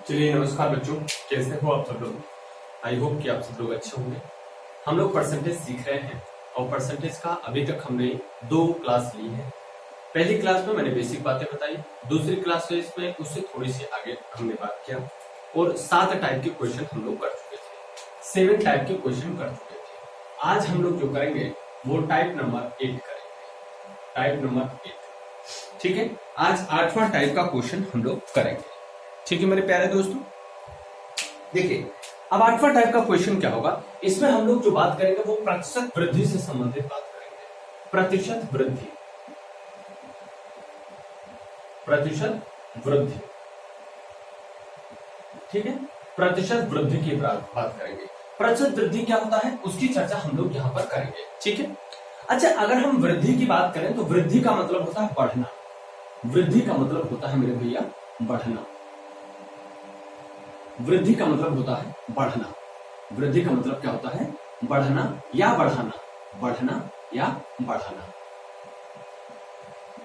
चलिए नमस्कार बच्चों, कैसे हो आप सब लोग। आई होप कि आप सब लोग अच्छे होंगे। हम लोग परसेंटेज सीख रहे हैं और परसेंटेज का अभी तक हमने 2 क्लास ली है। पहली क्लास में मैंने बेसिक बातें बताई, दूसरी क्लास में इसमें उससे थोड़ी सी आगे हमने बात किया और 7 टाइप के क्वेश्चन हम लोग कर चुके थे, 7 टाइप के क्वेश्चन कर चुके थे। आज हम लोग जो करेंगे वो टाइप नंबर 8 करेंगे, टाइप नंबर 8। ठीक है, आज 8वां टाइप का क्वेश्चन हम लोग करेंगे। ठीक है मेरे प्यारे दोस्तों, देखिए अब 8वां टाइप का क्वेश्चन क्या होगा। इसमें हम लोग जो बात करेंगे वो प्रतिशत वृद्धि से संबंधित बात करेंगे। प्रतिशत वृद्धि, प्रतिशत वृद्धि, ठीक है, प्रतिशत वृद्धि की बात करेंगे। प्रतिशत वृद्धि क्या होता है उसकी चर्चा हम लोग यहां पर करेंगे। ठीक है, अच्छा अगर हम वृद्धि की बात करें तो वृद्धि का मतलब होता है बढ़ना। वृद्धि का मतलब होता है मेरे भैया बढ़ना। वृद्धि का मतलब होता है बढ़ना। वृद्धि का मतलब क्या होता है? बढ़ना या बढ़ाना, बढ़ना या बढ़ाना।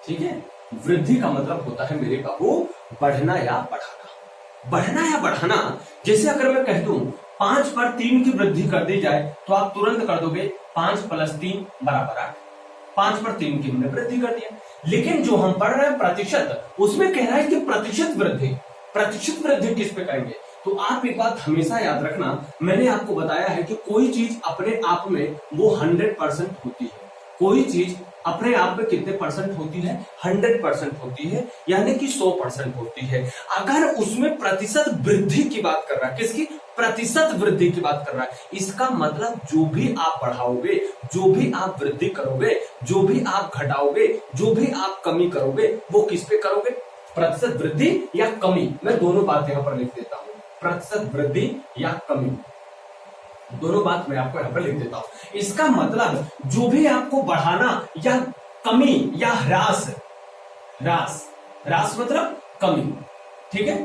ठीक है, वृद्धि का मतलब होता है मेरे बाबू बढ़ना या बढ़ाना। बढ़ना या बढ़ाना, जैसे अगर मैं कह दूं 5 पर 3 की वृद्धि कर दी जाए तो आप तुरंत कर दोगे 5 + 3 = 8। 5 पर 3 की हमने वृद्धि कर दिया। लेकिन जो हम पढ़ रहे हैं प्रतिशत, उसमें कह रहा है कि प्रतिशत वृद्धि। प्रतिशत वृद्धि किस पे करेंगे? तो आप एक बात हमेशा याद रखना, मैंने आपको बताया है कि कोई चीज अपने आप में वो 100% होती है। कोई चीज अपने आप में कितने परसेंट होती है? 100% होती है, यानी कि 100% होती है। अगर उसमें प्रतिशत वृद्धि की बात कर रहा है, किसकी? प्रतिशत वृद्धि की बात कर रहा है, इसका मतलब जो भी आप बढ़ाओगे, जो भी आप वृद्धि करोगे, जो भी आप घटाओगे, जो भी आप कमी करोगे, वो किस पे करोगे? प्रतिशत वृद्धि या कमी। मैं दोनों बात यहां पर लिख देता हूं, प्रतिशत वृद्धि या कमी, दोनों बात मैं आपको यहां पर लिख देता हूं। इसका मतलब जो भी आपको बढ़ाना या कमी या ह्रास, ह्रास, ह्रास मतलब कमी, ठीक है।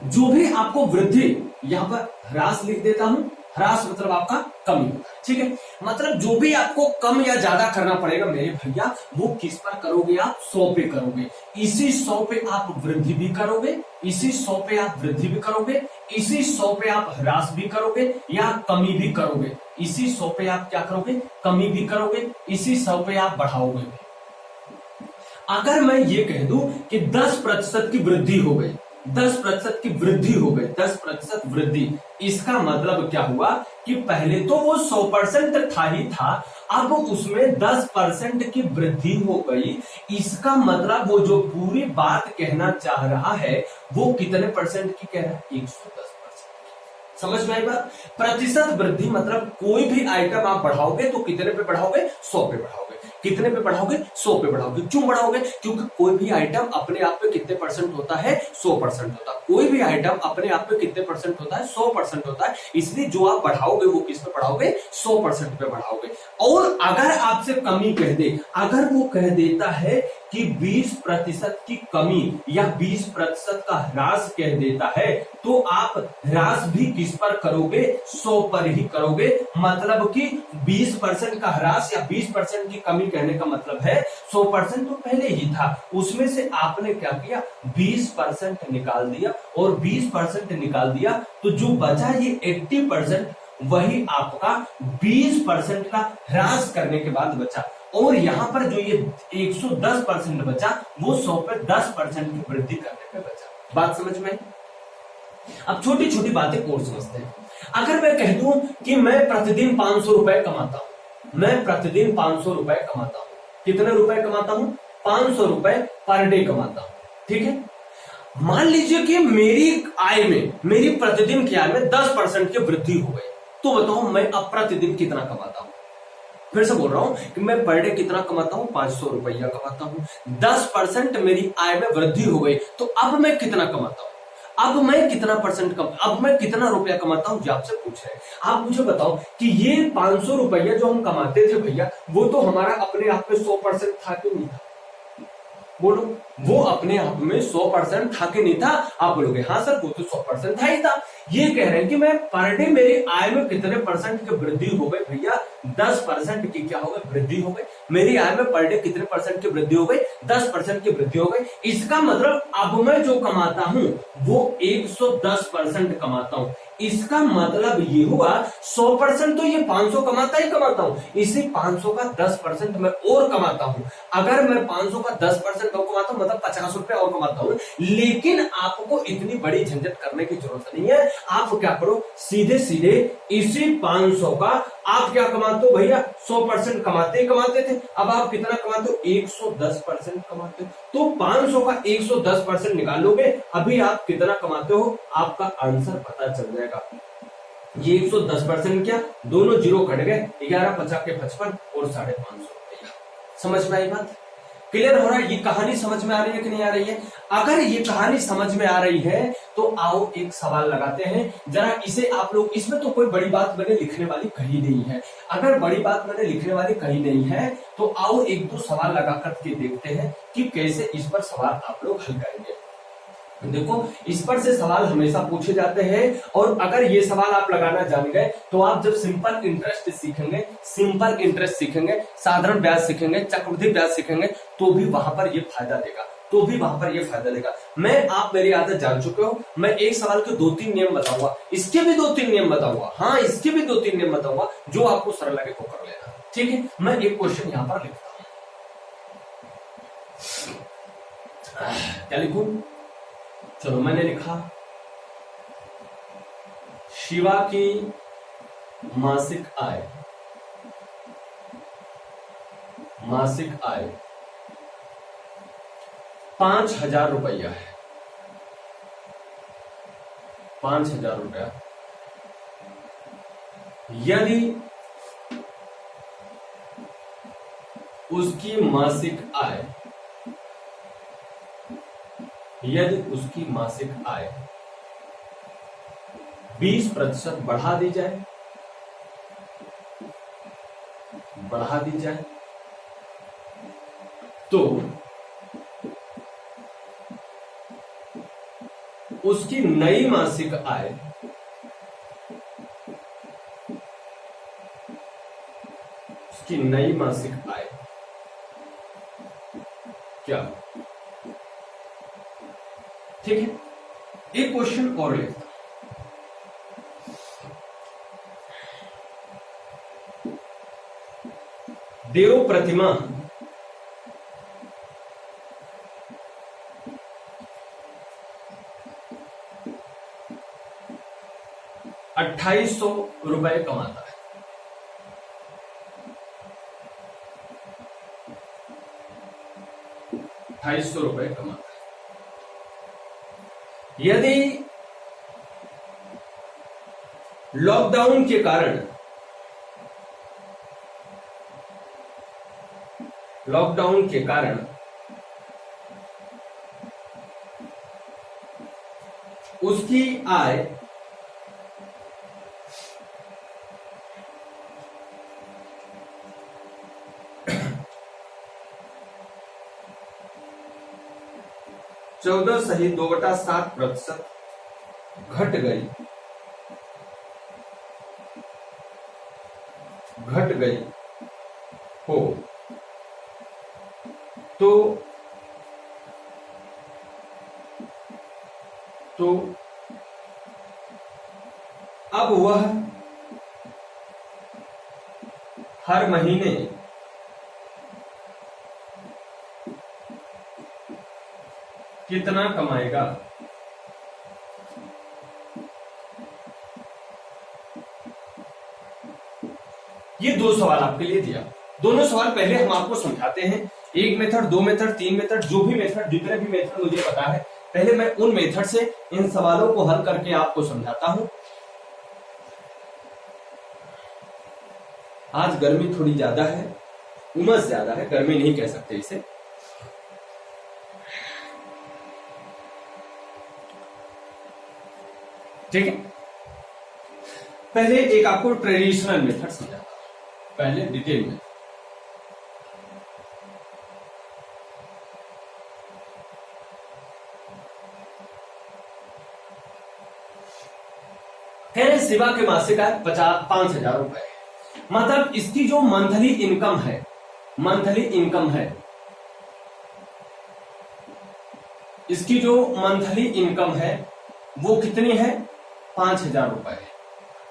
जो भी आपको वृद्धि, यहां पर ह्रास लिख देता हूं, ह्रास मतलब आपका कमी, ठीक है। मतलब जो भी आपको कम या ज्यादा करना पड़ेगा मेरे भैया, वो किस पर करोगे? आप 100 पे करोगे। इसी 100 पे आप वृद्धि भी करोगे, इसी 100 पे आप वृद्धि भी करोगे, इसी 100 पे आप ह्रास भी करोगे या कमी भी करोगे। इसी 100 पे आप क्या करोगे? कमी भी करोगे, इसी 100 पे आप बढ़ाओगे। अगर मैं ये कह दूं कि 10% की वृद्धि हो गई, 10% की वृद्धि हो गई, 10% वृद्धि, इसका मतलब क्या हुआ कि पहले तो वो 100% था ही था, अब उसमें 10% की वृद्धि हो गई। इसका मतलब वो जो पूरी बात कहना चाह रहा है वो कितने परसेंट की कह रहा है? 110%। समझ में आई बात? प्रतिशत वृद्धि मतलब कोई भी आइटम आप बढ़ाओगे तो कितने पे बढ़ाओगे? 100 पे बढ़ाओगे। कितने पे बढ़ाओगे? 100 पे बढ़ाओगे। क्यों बढ़ाओगे? क्योंकि कोई भी आइटम अपने आप में कितने परसेंट होता है? 100% होता है। कोई भी आइटम अपने आप में कितने परसेंट होता है? 100% होता है। इसलिए जो आप बढ़ाओगे वो किस पे बढ़ाओगे? 100% पे बढ़ाओगे। और अगर आपसे कमी कह दे, अगर वो कह देता है कि 20% की कमी या 20% का ह्रास कह देता है, तो आप ह्रास भी किस पर करोगे? 100 पर ही करोगे। मतलब कि 20% का ह्रास या 20% की कमी कहने का मतलब है 100% तो पहले ही था, उसमें से आपने क्या किया? 20% निकाल दिया, और 20% निकाल दिया तो जो बचा ये 80%, वही आपका 20% का ह्रास करने के बाद बचा। और यहां पर जो ये 110% बचा, वो 100 पे 10% की वृद्धि करने पे बचा। बात समझ में? अब छोटी छोटी बातें और समझते हैं। अगर मैं कह दूं कि मैं प्रतिदिन 500 रुपए कमाता हूं, मैं प्रतिदिन 500 रुपए कमाता हूं, कितने रुपए कमाता हूं? 500 रुपए पर डे कमाता हूं, ठीक है। मान लीजिए कि मेरी आय में, मेरी प्रतिदिन की आय में 10% की वृद्धि हो गई, तो बताओ मैं अब प्रतिदिन कितना कमाता हूं? फिर से बोल रहा हूं कि मैं पर डे कितना कमाता हूं? 500 रुपया कमाता हूं। 10% मेरी आय में वृद्धि हो गई, तो अब मैं कितना कमाता हूं? अब मैं कितना परसेंट अब मैं कितना रुपया कमाता हूं? जो आपसे पूछ रहे हैं। आप मुझे बताओ कि ये 500 रुपया जो हम कमाते थे भैया, वो तो हमारा अपने आप में 100% था कि नहीं था? बोलो, वो अपने आप में 100% था कि नहीं था? आप बोलोगे हाँ सर वो तो 100% था ही था। ये कह रहे हैं कि मैं पर डे मेरी आय में कितने परसेंट की वृद्धि हो गई भैया? 10% की क्या हो गई? वृद्धि हो गई। मेरी आय में पर डे कितने परसेंट की वृद्धि हो गई, 10% की वृद्धि हो गई। इसका मतलब अब मैं जो कमाता हूं वो 110% कमाता हूं। इसका मतलब ये हुआ 100% तो ये 500 कमाता ही कमाता हूं, इसी 500 का 10% मैं और कमाता हूं। अगर मैं 500 का 10% और कमाता हूं मतलब 50 रुपए और कमाता हूं। लेकिन आपको इतनी बड़ी झंझट करने की जरूरत नहीं है। आप क्या करो, सीधे सीधे इसी 500 का आप क्या कमाते हो भैया, 100% कमाते थे, अब आप कितना कमाते हो, 110% कमाते हो। तो 500 का 110% निकालोगे, अभी आप कितना कमाते हो, आपका आंसर पता चल जाएगा। ये 110% क्या, दोनों जीरो कट गए, 11 50 के 55 और 550 रुपया। समझ में आई बात, क्लियर हो रहा है। ये कहानी समझ में आ रही है कि नहीं आ रही है? अगर ये कहानी समझ में आ रही है तो आओ एक सवाल लगाते हैं जरा, इसे आप लोग, इसमें तो कोई बड़ी बात मैंने लिखने वाली कही नहीं है। अगर बड़ी बात मैंने लिखने वाली कही नहीं है तो आओ एक दो सवाल लगा करके देखते हैं कि कैसे इस पर सवाल आप लोग हल करेंगे। देखो, इस पर से सवाल हमेशा पूछे जाते हैं और अगर ये सवाल आप लगाना जान गए तो आप जब सिंपल इंटरेस्ट सीखेंगे, साधारण ब्याज सीखेंगे, चक्रवृद्धि ब्याज सीखेंगे तो भी वहां पर ये फायदा देगा, मैं आप मेरी आदत जान चुके हो। मैं एक सवाल के 2-3 नियम बताऊंगा, इसके भी 2-3 नियम बताऊंगा, हाँ इसके भी 2-3 नियम बताऊंगा, जो आपको सरल लगे तो कर लेना, ठीक है। मैं एक क्वेश्चन यहां पर लिखता हूं, क्या लिखूं, चलो मैंने लिखा, शिवा की मासिक आय 5,000 रुपया है, 5,000 रुपया। यदि उसकी मासिक आय 20% बढ़ा दी जाए तो उसकी नई मासिक आय क्या, ठीक है। एक क्वेश्चन और लेता हूं, देव प्रतिमा 2,800 रुपए कमाता है, 2,800 रुपए कमाता है। यदि लॉकडाउन के कारण उसकी आय 14.2/7% घट गई हो तो अब वह हर महीने कितना कमाएगा। ये 2 सवाल आपके लिए दिया। दोनों सवाल पहले हम आपको समझाते हैं, 1 मेथड, 2 मेथड, 3 मेथड, जो भी मेथड, जितने भी मेथड मुझे पता है, पहले मैं उन मेथड से इन सवालों को हल करके आपको समझाता हूं। आज गर्मी थोड़ी ज्यादा है, उमस ज्यादा है, गर्मी नहीं कह सकते इसे। ठीक है, पहले एक आपको ट्रेडिशनल मेथड समझाता हूं, पहले डिटेल में। कह रहे शिवा के मासिक आय 5,000 रुपए, मतलब इसकी जो मंथली इनकम है मंथली इनकम है, इसकी जो मंथली इनकम है वो कितनी है? 5,000 रुपए है।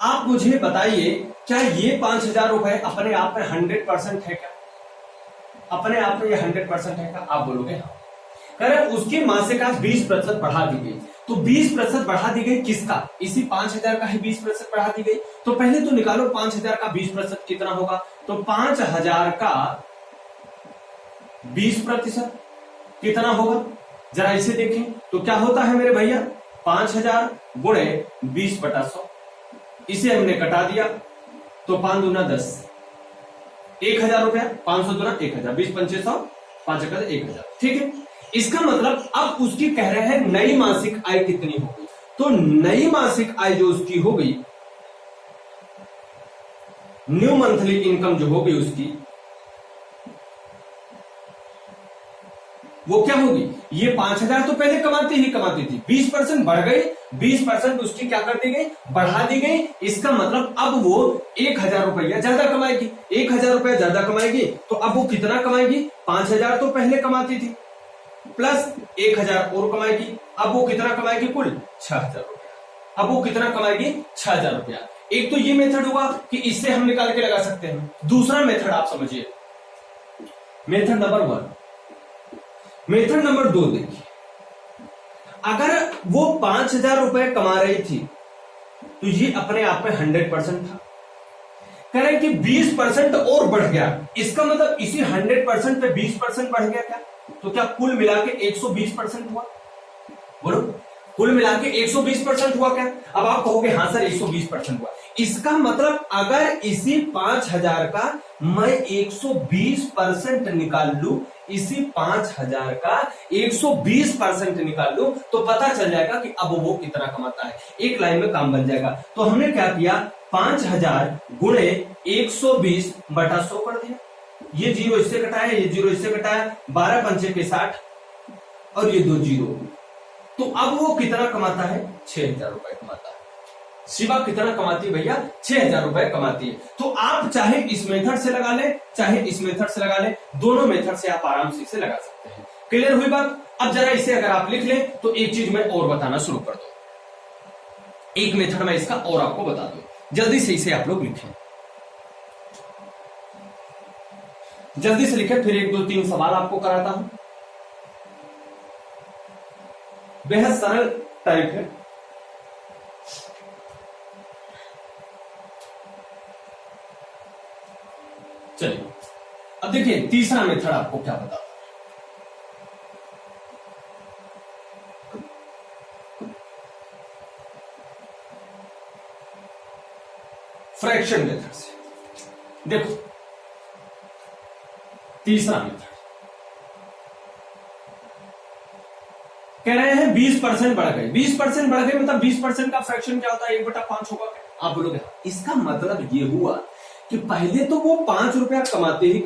आप मुझे बताइए, क्या ये 5,000 रुपए अपने आप में 100% है क्या? अपने आप में ये 100% है क्या? आप बोलोगे हाँ। कह रहे उसकी मासिक आय 20% बढ़ा दी गई, तो 20% बढ़ा दी गई किसका? इसी 5,000 का ही 20% बढ़ा दी गई। तो पहले तो निकालो 5,000 का 20% कितना होगा। तो 5,000 का 20% कितना होगा? जरा इसे देखें तो क्या होता है मेरे भैया, 5,000 गुणे 20/100। इसे हमने कटा दिया तो 5 दूना 10, 1,000 रुपया, 500 दूना 1,000, 20/500, 5 1,000। ठीक है, इसका मतलब अब उसकी कह रहे हैं नई मासिक आय कितनी हो गई। तो नई मासिक आय जो उसकी हो गई, न्यू मंथली इनकम जो हो गई उसकी, वो क्या होगी? ये 5,000 तो पहले कमाती थी, 20% बढ़ गई, 20% उसकी क्या कर दी गई? बढ़ा दी गई। इसका मतलब अब वो 1,000 रुपया ज्यादा कमाएगी। 1,000 रुपया ज्यादा कमाएगी तो अब वो कितना कमाएगी? 5,000 तो पहले कमाती थी प्लस 1,000 और कमाएगी। अब वो कितना कमाएगी? कुल 6,000 रुपया। अब वो कितना कमाएगी? 6,000 रुपया। एक तो ये मेथड हुआ कि इससे हम निकाल के लगा सकते हैं। दूसरा मेथड आप समझिए, मेथड नंबर 1। मेथड नंबर 2 देखिए, अगर वो 5,000 रुपए कमा रही थी तो ये अपने आप में 100% था। कह रहे हैं कि 20% और बढ़ गया, इसका मतलब इसी 100% पे 20% बढ़ गया क्या? तो क्या कुल मिला के 120% हुआ? बोलो, कुल मिला के 120% हुआ क्या? अब आप कहोगे हाँ सर 120% हुआ। इसका मतलब अगर इसी 5,000 का मैं 120% निकाल लू, इसी 5,000 का 120% निकाल लू, तो पता चल जाएगा कि अब वो कितना कमाता है। एक लाइन में काम बन जाएगा। तो हमने क्या किया, 5,000 गुणे 120/100 कर दिया। ये 0 इससे कटाया, ये 0 इससे कटाया, 12 पंचे के 60 और ये 2 0। तो अब वो कितना कमाता है? 6,000 रुपए कमाता है। शिवा कितना कमाती है भैया? 6,000 रुपए कमाती है। तो आप चाहे इस मेथड से लगा ले, चाहे इस मेथड से लगा ले, दोनों मेथड से आप आराम से इसे लगा सकते हैं। क्लियर हुई बात? अब जरा इसे अगर आप लिख ले तो एक चीज मैं और बताना शुरू कर दो। एक मेथड मैं इसका और आपको बता दूं, जल्दी से इसे आप लोग लिखें, जल्दी से लिखें, फिर 1 2 3 सवाल आपको कराता हूं। बेहद सरल टाइप है। चलिए अब देखिए तीसरा मेथड आपको क्या बताता है। फ्रैक्शन मेथड से देखो, तीसरा मेथड कह रहे हैं 20% बढ़ गए। 20% बढ़ गए मतलब 20% का फ्रैक्शन क्या होता है? 1/5 होगा क्या? आप बोलोगे इसका मतलब ये हुआ कि पहले तो वो 5 रुपया कमाती थी।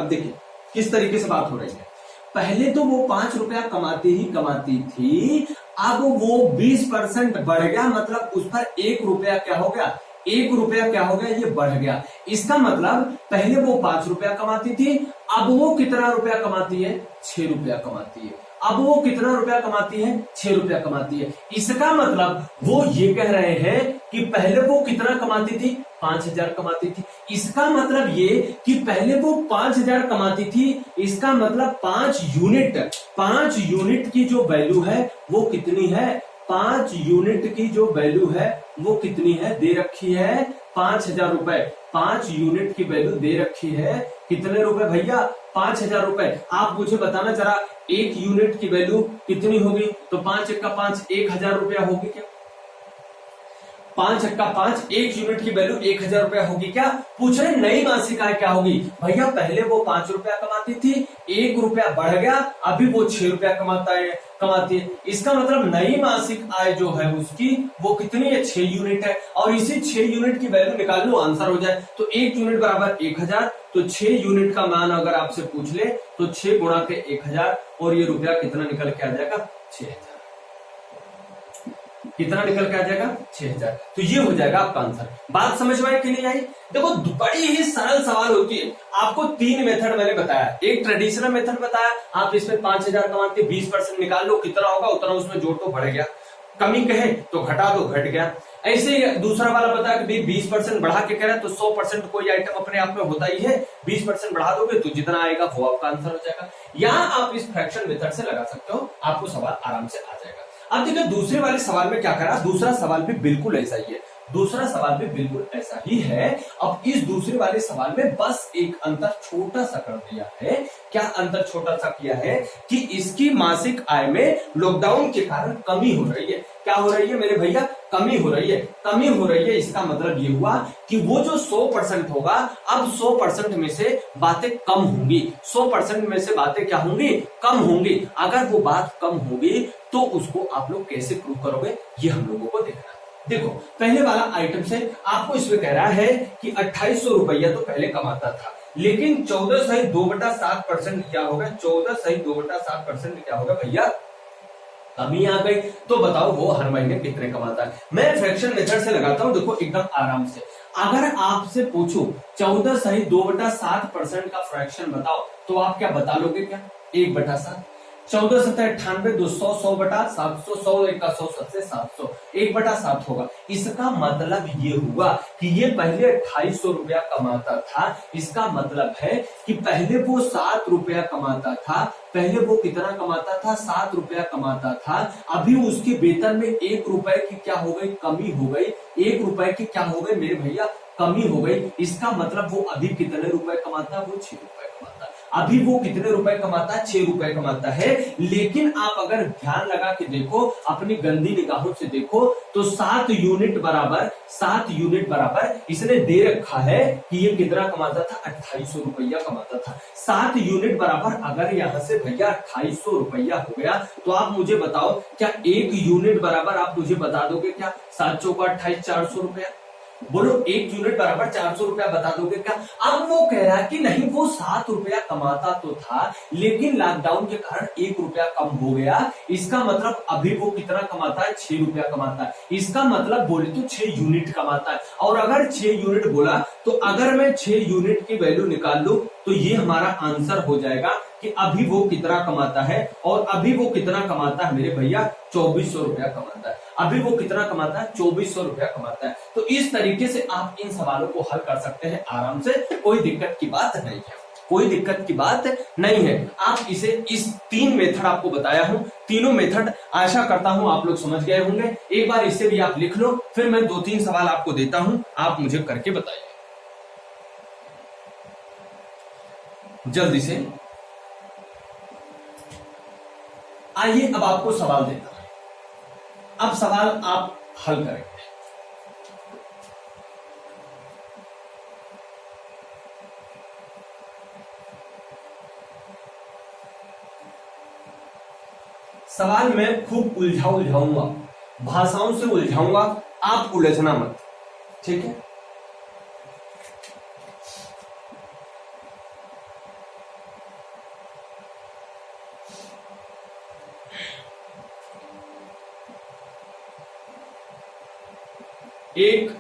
अब देखिए किस तरीके से बात हो रही है। पहले तो वो 5 रुपया कमाती थी, अब वो 20% बढ़ गया, मतलब उस पर 1 रुपया क्या हो गया? 1 रुपया क्या हो गया? ये बढ़ गया। इसका मतलब पहले वो 5 रुपया कमाती थी, अब वो कितना रुपया कमाती है? 6 रुपया कमाती है। अब वो कितना रुपया कमाती है? 6 रुपया कमाती है। इसका मतलब वो ये कह रहे हैं कि पहले वो कितना कमाती थी? 5,000 कमाती थी। इसका मतलब ये कि पहले वो 5,000 कमाती थी, इसका मतलब 5 यूनिट की जो वैल्यू है वो कितनी है? 5 यूनिट की जो वैल्यू है वो कितनी है? दे रखी है 5,000 रुपए। 5 यूनिट की वैल्यू दे रखी है कितने रुपए भैया? 5,000 रुपए। आप मुझे बताना जरा, 1 यूनिट की वैल्यू कितनी होगी? तो 5 × 5 1,000 रुपया होगी क्या? 5 × 5 1 यूनिट की वैल्यू 1,000 रुपया होगी क्या? पूछ रहे नई मासिक आय क्या होगी? भैया पहले वो 5 रुपया कमाती थी, 1 रुपया बढ़ गया, अभी वो 6 रुपया कमाती है। इसका मतलब नई मासिक आय जो है उसकी वो कितनी है? 6 यूनिट है। और इसी 6 यूनिट की वैल्यू निकाल लो, आंसर हो जाए। तो 1 यूनिट बराबर 1,000, तो 6 यूनिट का मान अगर आपसे पूछ ले तो 6 गुणा के 1,000 और ये रुपया कितना निकल के आ जाएगा? 6,000। कितना निकल के आ जाएगा 6000। तो ये हो जाएगा आपका आंसर। बात समझ में आई कि नहीं आई? देखो बड़ी ही सरल सवाल होती है। आपको 3 मेथड मैंने बताया, एक ट्रेडिशनल मेथड बताया, आप इसमें 5000 कमा के 20% निकाल लो, कितना होगा उतना उसमें जोड़ तो बढ़ गया, कमी कहे तो घटा दो घट गया। ऐसे ही दूसरा वाला बताया कि भाई 20% बढ़ा के कह रहा है तो 100% कोई आइटम अपने आप में होता ही है, 20% बढ़ा दोगे तो जितना आएगा वो आपका आंसर हो जाएगा। या आप इस फ्रैक्शन मेथड से लगा सकते हो, आपको सवाल आराम से आ जाएगा। अब देखिए दूसरे वाले सवाल में क्या करा, दूसरा सवाल भी बिल्कुल ऐसा ही है, दूसरा सवाल भी बिल्कुल ऐसा ही है। अब इस दूसरे वाले सवाल में बस एक अंतर छोटा सा कर दिया है। क्या अंतर छोटा सा किया है कि इसकी मासिक आय में लॉकडाउन के कारण कमी हो रही है। क्या हो रही है मेरे भैया? कमी हो रही है। कमी हो रही है इसका मतलब ये हुआ कि वो जो 100% होगा, अब 100% में से बातें कम होंगी, 100% में से बातें क्या होंगी? कम होंगी। अगर वो बात कम होगी तो उसको आप लोग कैसे प्रूव करोगे, ये हम लोगों को देखना है। देखो पहले वाला आइटम से आपको इसमें कह रहा है कि 2800 रुपया तो पहले कमाता था, लेकिन 14 सही 2/7% क्या होगा? 14 सही 2/7% क्या होगा भैया? कमी आ गई। तो बताओ वो हर महीने कितने कमाता है? मैं फ्रैक्शन मेथड से लगाता हूं, देखो एकदम आराम से। अगर आपसे पूछो 14 सही 2/7% का फ्रैक्शन बताओ, तो आप क्या बता लोगे? क्या 1/7। 14 सत्तर 98, 200, 100/700, 100 का 100 7 700, 1/7 होगा। इसका मतलब ये हुआ कि ये पहले 2800 रुपया कमाता था। इसका मतलब है कि पहले वो 7 रुपया कमाता था, पहले वो कितना कमाता था? 7 रुपया कमाता था। अभी उसके वेतन में 1 रुपए की क्या हो गई? कमी हो गई। 1 रुपए की क्या हो गई मेरे भैया? कमी हो गई। इसका मतलब वो अभी कितने रुपए कमाता है? वो 6 रुपए कमाता है। अभी वो कितने रुपए कमाता है? 6 रुपए कमाता है। लेकिन आप अगर ध्यान लगा के देखो, अपनी गंदी निगाहों से देखो, तो 7 यूनिट बराबर इसने दे रखा है कि ये कितना कमाता था? 2800 रुपया कमाता था। 7 यूनिट बराबर अगर यहां से भैया 2800 रुपया हो गया, तो आप मुझे बताओ क्या 1 यूनिट बराबर आप मुझे बता दोगे क्या? 7 चौका 28, 400 रुपया। बोलो 1 यूनिट बराबर 400 रुपया बता दोगे क्या? अब वो कह रहा है कि नहीं, वो 7 रुपया कमाता तो था, लेकिन लॉकडाउन के कारण 1 रुपया कम हो गया। इसका मतलब अभी वो कितना कमाता है? 6 रुपया कमाता है। इसका मतलब बोले तो 6 यूनिट कमाता है। और अगर 6 यूनिट बोला तो अगर मैं 6 यूनिट की वैल्यू निकाल लूं तो ये हमारा आंसर हो जाएगा कि अभी वो कितना कमाता है। और अभी वो कितना कमाता है मेरे भैया? 2400 रुपया कमाता है। अभी वो कितना कमाता है? 2400 रुपया कमाता है। तो इस तरीके से आप इन सवालों को हल कर सकते हैं आराम से, कोई दिक्कत की बात नहीं है, कोई दिक्कत की बात नहीं है। आप इसे इस 3 मेथड आपको बताया हूं, तीनों मेथड आशा करता हूं आप लोग समझ गए होंगे। एक बार इसे भी आप लिख लो, फिर मैं 2-3 सवाल आपको देता हूं, आप मुझे करके बताइए जल्दी से। आइए अब आपको सवाल देता हूं, अब सवाल आप हल करेंगे। सवाल में खूब उलझाऊंगा, भाषाओं से उलझाऊंगा, आप उलझना मत, ठीक है? एक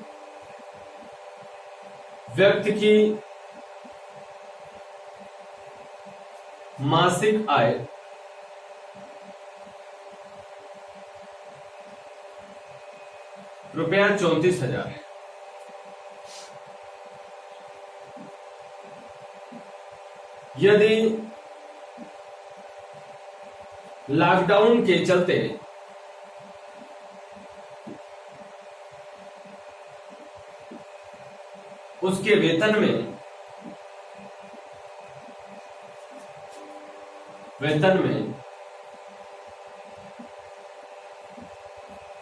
व्यक्ति की मासिक आय रुपया 34,000 है। यदि लॉकडाउन के चलते उसके वेतन में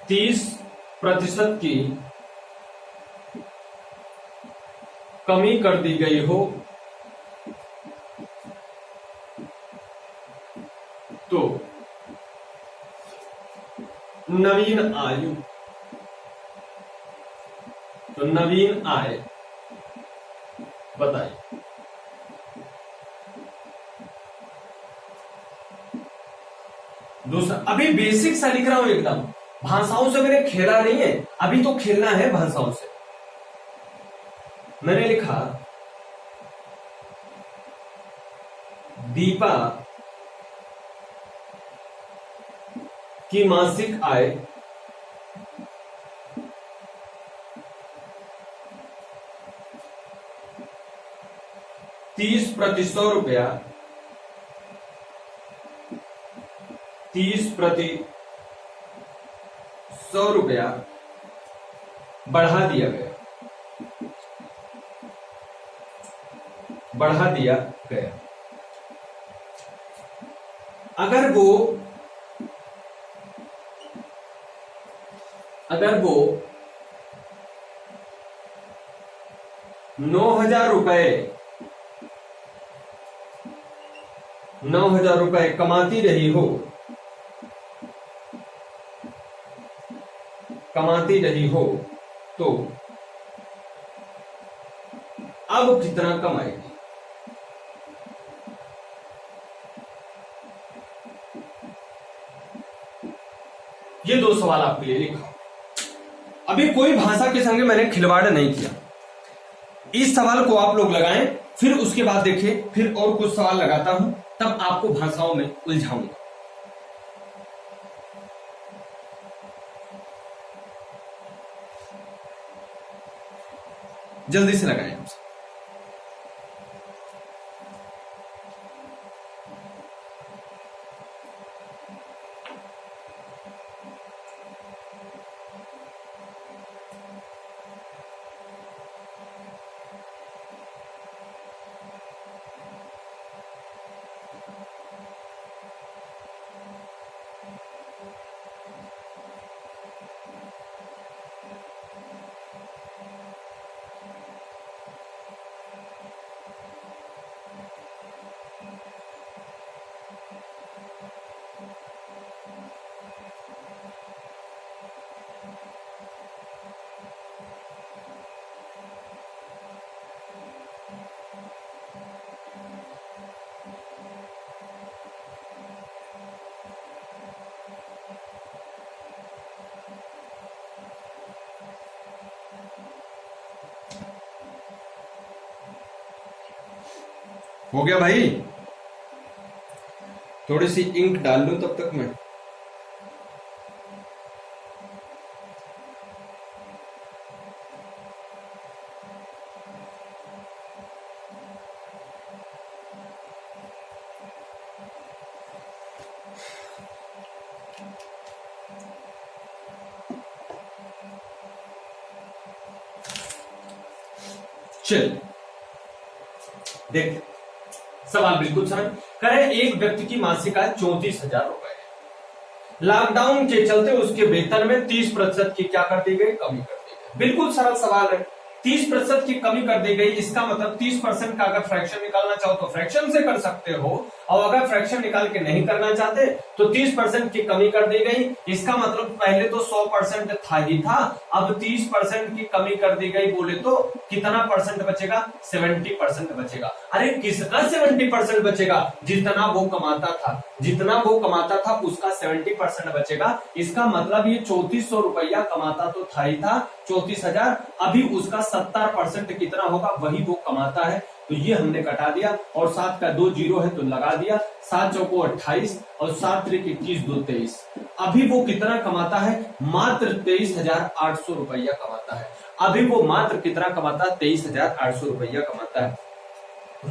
30% की कमी कर दी गई हो, तो नवीन आय बताइए। दूसरा, अभी बेसिक सा लिख रहा हूं एकदम, भाषाओं से मैंने खेला नहीं है, अभी तो खेलना है भाषाओं से। मैंने लिखा दीपा की मासिक आय 30% रुपया 30% रुपया बढ़ा दिया गया, बढ़ा दिया गया। अगर वो 9,000 रुपए कमाती रही हो तो अब कितना कमाएगी? ये दो सवाल आपके लिए लिखा। अभी कोई भाषा के संग मैंने खिलवाड़ नहीं किया। इस सवाल को आप लोग लगाएं, फिर उसके बाद देखिए, फिर और कुछ सवाल लगाता हूं, तब आपको भाषाओं में उलझाऊंगा। जल्दी से लगाएं आप। हो गया भाई? थोड़ी सी इंक डाल लूं तब तक मैं। चल देख, सवाल बिल्कुल सरल। करें एक व्यक्ति की मासिक आय 34,000 रुपए है। लॉकडाउन के चलते उसके वेतन में 30% की क्या कर दी गई? कमी कर दी गई। बिल्कुल सरल सवाल है। 30% की कमी कर दी गई, इसका मतलब 30% का अगर फ्रैक्शन निकालना चाहो तो फ्रैक्शन से कर सकते हो, और अगर फ्रैक्शन निकाल के नहीं करना चाहते तो 30% की कमी कर दी गई। इसका मतलब पहले तो 100% था ही था, अब 30% की कमी कर दी गई, बोले तो कितना परसेंट बचेगा? 70% बचेगा। अरे किसका 70% बचेगा? जितना वो कमाता था, जितना वो कमाता था उसका 70% बचेगा। इसका मतलब ये 3400 रुपया कमाता तो था ही था, 34,000, अभी उसका 70% कितना होगा? वही वो कमाता है, तो ये हमने कटा दिया, और 7 का 2 जीरो है तो लगा दिया, 7 चौको 28 और 7 त्रिक 21, 2 23। अभी वो कितना कमाता है? मात्र 23,800 रुपया कमाता है। अभी वो मात्र कितना कमाता है? 23,800 रुपया कमाता है।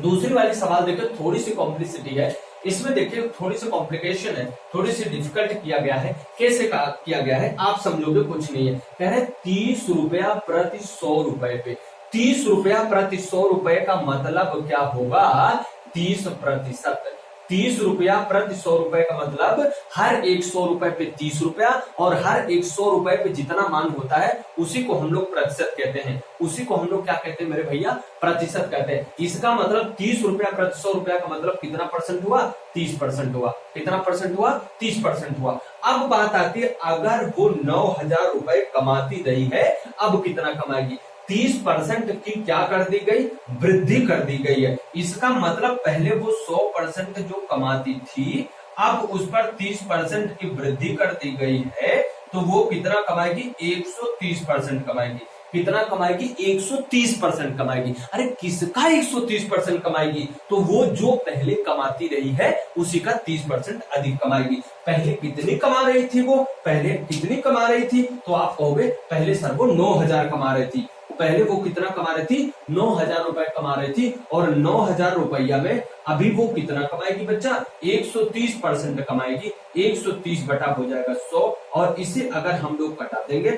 दूसरी वाली सवाल देखिए, थोड़ी सी कॉम्प्लिसिटी है इसमें, देखिए थोड़ी सी कॉम्प्लिकेशन है, थोड़ी सी डिफिकल्ट किया गया है। कैसे किया गया है आप समझोगे, कुछ नहीं है। कह रहे 30 रुपया प्रति 100 रुपए पे। 30 रुपया प्रति 100 रुपए का मतलब क्या होगा? 30%। 30 रुपया प्रति 100 रुपए का मतलब हर एक 100 रुपए पे 30 रुपया, और हर एक 100 रुपए पे जितना मान होता है उसी को हम लोग प्रतिशत कहते हैं। उसी को हम लोग क्या कहते हैं मेरे भैया? प्रतिशत कहते हैं। इसका मतलब 30 रुपया प्रति 100 रुपया का मतलब कितना परसेंट हुआ? 30% हुआ। कितना परसेंट हुआ? 30% हुआ। अब बात आती है, अगर वो 9,000 रुपए कमाती रही है, अब कितना कमाएगी? 30% की क्या कर दी गई? वृद्धि कर दी गई है। इसका मतलब पहले वो 100% जो कमाती थी, अब उस पर 30% की वृद्धि कर दी गई है, तो वो कितना कमाएगी? 130% कमाएगी। कितना कमाएगी? 130% कमाएगी। अरे किसका 130% कमाएगी? तो वो जो पहले कमाती रही है उसी का 30% अधिक कमाएगी। पहले कितनी कमा रही थी वो? पहले कितनी कमा रही थी? तो आप कहोगे पहले सर वो 9,000 कमा रही थी। पहले वो कितना कमा रही थी? 9,000 रुपए कमा रही थी। और 9,000 रुपया में अभी वो कितना कमाएगी बच्चा? 130% कमाएगी। 130 बटा हो जाएगा 100, और इसे अगर हम लोग कटा देंगे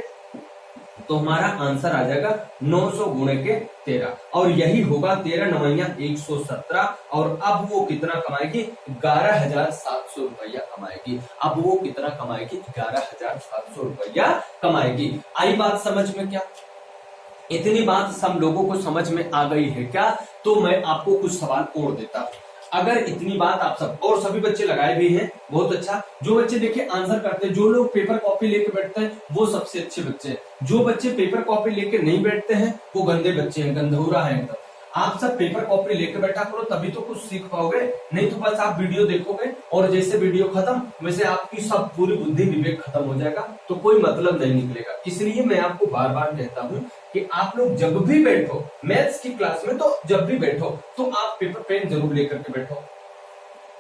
तो हमारा आंसर आ जाएगा 900 गुणे के 13, और यही होगा 13 9 117। और अब वो कितना कमाएगी? 11,700 रुपया कमाएगी। अब वो कितना कमाएगी? 11,700 रुपया कमाएगी। आई बात समझ में क्या? इतनी बात सब लोगों को समझ में आ गई है क्या? तो मैं आपको कुछ सवाल और देता हूं। अगर इतनी बात आप सब और सभी बच्चे लगाए भी हैं, बहुत अच्छा। जो बच्चे देखिए आंसर करते हैं, जो लोग पेपर कॉपी लेके बैठते हैं वो सबसे अच्छे बच्चे हैं। जो बच्चे पेपर कॉपी लेके नहीं बैठते हैं वो गंदे बच्चे हैं, गंधौरा है एकदम। आप सब पेपर कॉपी लेके बैठा करो, तभी तो कुछ सीख पाओगे। नहीं तो बस आप वीडियो देखोगे और जैसे वीडियो खत्म वैसे आपकी सब पूरी बुद्धि विवेक खत्म हो जाएगा, तो कोई मतलब नहीं निकलेगा। इसलिए मैं आपको बार बार कहता हूं कि आप लोग जब भी बैठो मैथ्स की क्लास में, तो जब भी बैठो तो आप पेपर पेन जरूर लेकर के बैठो।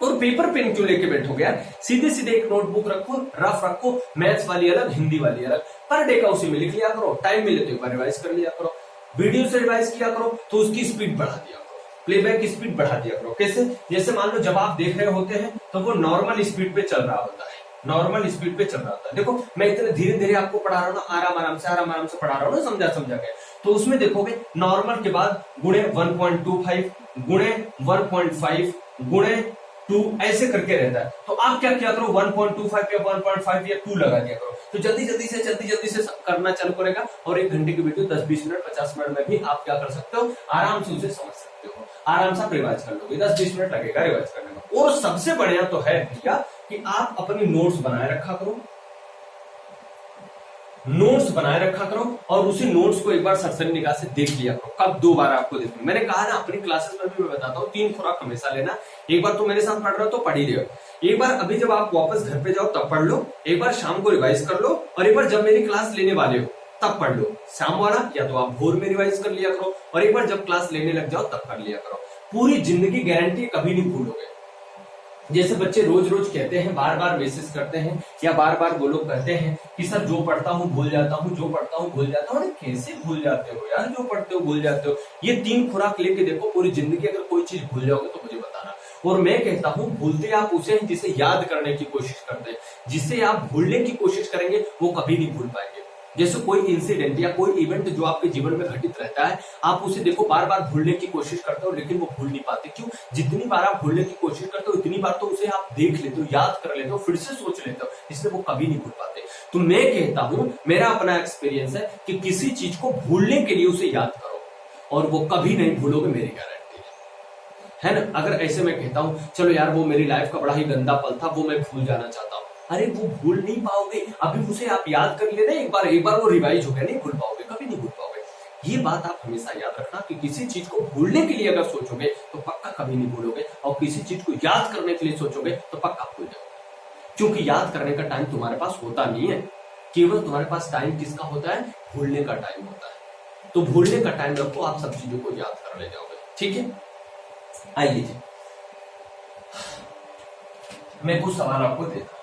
और पेपर पेन क्यों लेके बैठोगे यार? सीधे सीधे एक नोटबुक रखो, रफ रखो, मैथ्स वाली अलग, हिंदी वाली अलग। पर डे का उसी में लिख लिया करो, टाइम मिले तो एक बार रिवाइज कर लिया करो। वीडियो से रिवाइज किया करो तो उसकी स्पीड बढ़ा दिया करो, प्लेबैक की स्पीड बढ़ा दिया करो। कैसे? जैसे मान लो जब आप देख रहे होते हैं तो वो नॉर्मल स्पीड पे चल रहा होता है, नॉर्मल स्पीड पे चल रहा होता है। देखो मैं इतने धीरे धीरे आपको पढ़ा रहा हूँ ना, आराम आराम से पढ़ा रहा हूँ ना, समझा के। तो उसमें देखोगे नॉर्मल के बाद गुणे 1.25 गुणे 1.5 गुणे 2 ऐसे करके रहता है। तो आप क्या किया करो? 1.25 या 1.5 या 2 लगा दिया करो। तो जल्दी जल्दी से करना चालू करेगा, और 1 घंटे की वीडियो 10-20 मिनट 50 मिनट में भी आप क्या कर सकते हो? आराम से उसे समझ सकते हो, आराम से आप रिवाइज कर लोगे। 10-20 मिनट लगेगा रिवाइज करने में। और सबसे बढ़िया तो है भैया कि आप अपनी नोट्स बनाए रखा करो, नोट्स बनाए रखा करो, और उसी नोट्स को एक बार सरसरी निगाह से देख लिया करो। कब? 2 बार आपको देखना। मैंने कहा ना अपनी क्लासेस में भी मैं बताता हूँ 3 खुराक हमेशा लेना। एक बार तो मेरे साथ पढ़ रहे हो तो पढ़ ही रहे हो, एक बार अभी जब आप वापस घर पे जाओ तब पढ़ लो, एक बार शाम को रिवाइज कर लो, और एक बार जब मेरी क्लास लेने वाले हो तब पढ़ लो। शाम वाला या तो आप भोर में रिवाइज कर लिया करो, और एक बार जब क्लास लेने लग जाओ तब कर लिया करो। पूरी जिंदगी गारंटी कभी नहीं भूलोगे। जैसे बच्चे रोज रोज कहते हैं, बार बार मैसेज करते हैं, या बार बार वो लोग कहते हैं कि सर जो पढ़ता हूँ भूल जाता हूँ, जो पढ़ता हूँ भूल जाता हूँ। अरे कैसे भूल जाते हो यार? जो पढ़ते हो भूल जाते हो। ये 3 खुराक लेके देखो, पूरी जिंदगी अगर कोई चीज भूल जाओगे तो मुझे बताना। और मैं कहता हूँ भूलते आप उसे हैं जिसे याद करने की कोशिश करते हैं। जिसे आप भूलने की कोशिश करेंगे वो कभी नहीं भूल पाएंगे। जैसे कोई इंसिडेंट या कोई इवेंट जो आपके जीवन में घटित रहता है, आप उसे देखो बार बार भूलने की कोशिश करते हो, लेकिन वो भूल नहीं पाते। क्यों? जितनी बार आप भूलने की कोशिश करते हो उतनी बार तो उसे आप देख लेते हो, याद कर लेते हो, फिर से सोच लेते हो, इसलिए वो कभी नहीं भूल पाते। तो मैं कहता हूं, मेरा अपना एक्सपीरियंस है कि किसी चीज को भूलने के लिए उसे याद करो, और वो कभी नहीं भूलोगे, मेरी गारंटी है ना। अगर ऐसे मैं कहता हूं चलो यार वो मेरी लाइफ का बड़ा ही गंदा पल था, वो मैं भूल जाना चाहता हूं, अरे वो भूल नहीं पाओगे। अभी उसे आप याद कर लेना एक बार वो रिवाइज हो गया, नहीं भूल पाओगे, कभी नहीं भूल पाओगे। ये बात आप हमेशा याद रखना कि किसी चीज को भूलने के लिए अगर सोचोगे तो पक्का कभी नहीं भूलोगे, और किसी चीज को याद करने के लिए सोचोगे तो पक्का भूल जाओगे। क्योंकि याद करने का टाइम तुम्हारे पास होता नहीं है, केवल तुम्हारे पास टाइम किसका होता है? भूलने का टाइम होता है। तो भूलने का टाइम रखो, आप सब चीजों को याद कर ले जाओगे। ठीक है, आइए जी मैं कुछ सवाल आपको देता हूं।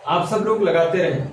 आप सब लोग लगाते रहें।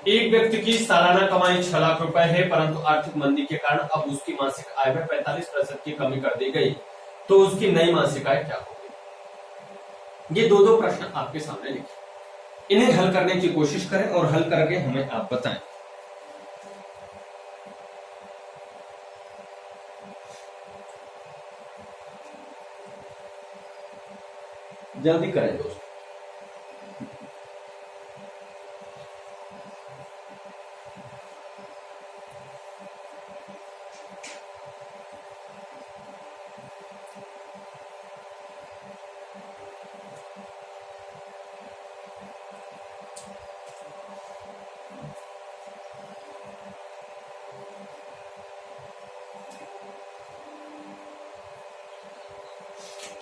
एक व्यक्ति की सालाना कमाई 6 लाख रुपए है, परंतु आर्थिक मंदी के कारण अब उसकी मासिक आय में 45% की कमी कर दी गई, तो उसकी नई मासिक आय क्या होगी? ये दो प्रश्न आपके सामने लिखे, इन्हें हल करने की कोशिश करें और हल करके हमें आप बताएं। जल्दी करें दोस्तों।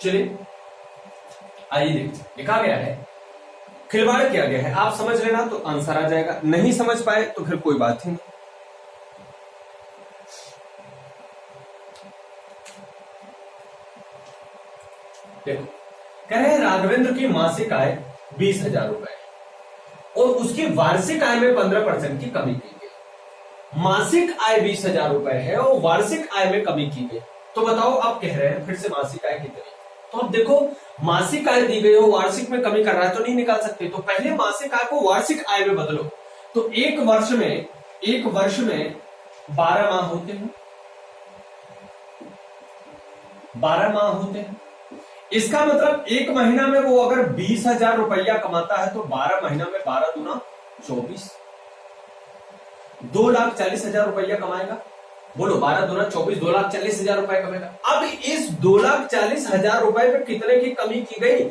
चलिए आइए देखिए, लिखा गया है, खिलवाड़ किया गया है। आप समझ लेना तो आंसर आ जाएगा, नहीं समझ पाए तो फिर कोई बात ही नहीं। देखो, कह रहे हैं राघवेंद्र की मासिक आय 20,000 रुपए और उसकी वार्षिक आय में 15% की कमी की गई। मासिक आय 20,000 रुपए है और वार्षिक आय में कमी की गई, तो बताओ आप कह रहे हैं फिर से मासिक आय कितनी? तो अब देखो, मासिक आय दी गई हो, वार्षिक में कमी कर रहा है तो नहीं निकाल सकते, तो पहले मासिक आय को वार्षिक आय में बदलो। तो एक वर्ष में 12 माह होते हैं, 12 माह होते हैं। इसका मतलब एक महीना में वो अगर 20,000 रुपया कमाता है तो 12 महीना में 12 दूना 24, 2,40,000 रुपया कमाएगा। बोलो 12 दूना 24, 2,40,000 रुपए कमाएगा। अब इस 2,40,000 रुपए में कितने की कमी की गई?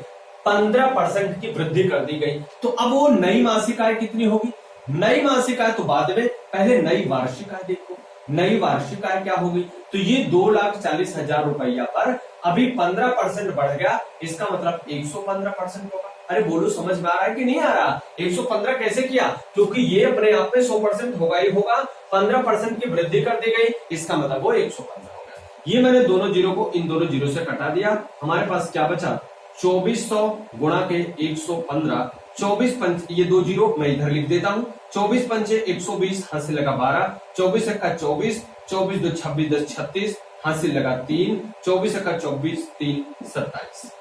15% की वृद्धि कर दी गई। तो अब वो नई मासिक आय कितनी होगी? नई मासिक आय तो बाद में, पहले नई वार्षिक आय देखो। नई वार्षिक आय क्या होगी? तो ये 2,40,000 रुपया पर अभी 15% बढ़ गया, इसका मतलब 115% होगा। अरे बोलो, समझ में आ रहा है कि नहीं आ रहा? 115 कैसे किया? क्योंकि ये अपने आप में 100% होगा ही होगा, 15% की वृद्धि कर दी गई, इसका मतलब वो 115 हो गया। ये मैंने दोनों जीरो को इन दोनों जीरो से कटा दिया, हमारे पास क्या बचा? 2400 गुणा के 115, 24 पंच, ये दो जीरो मैं इधर लिख देता हूं, 24 पंचे 120, हासिल लगा 12, 24 का 24, 24 दो 26, 10 36, हासिल लगा 3, 24 का 24, 3 27।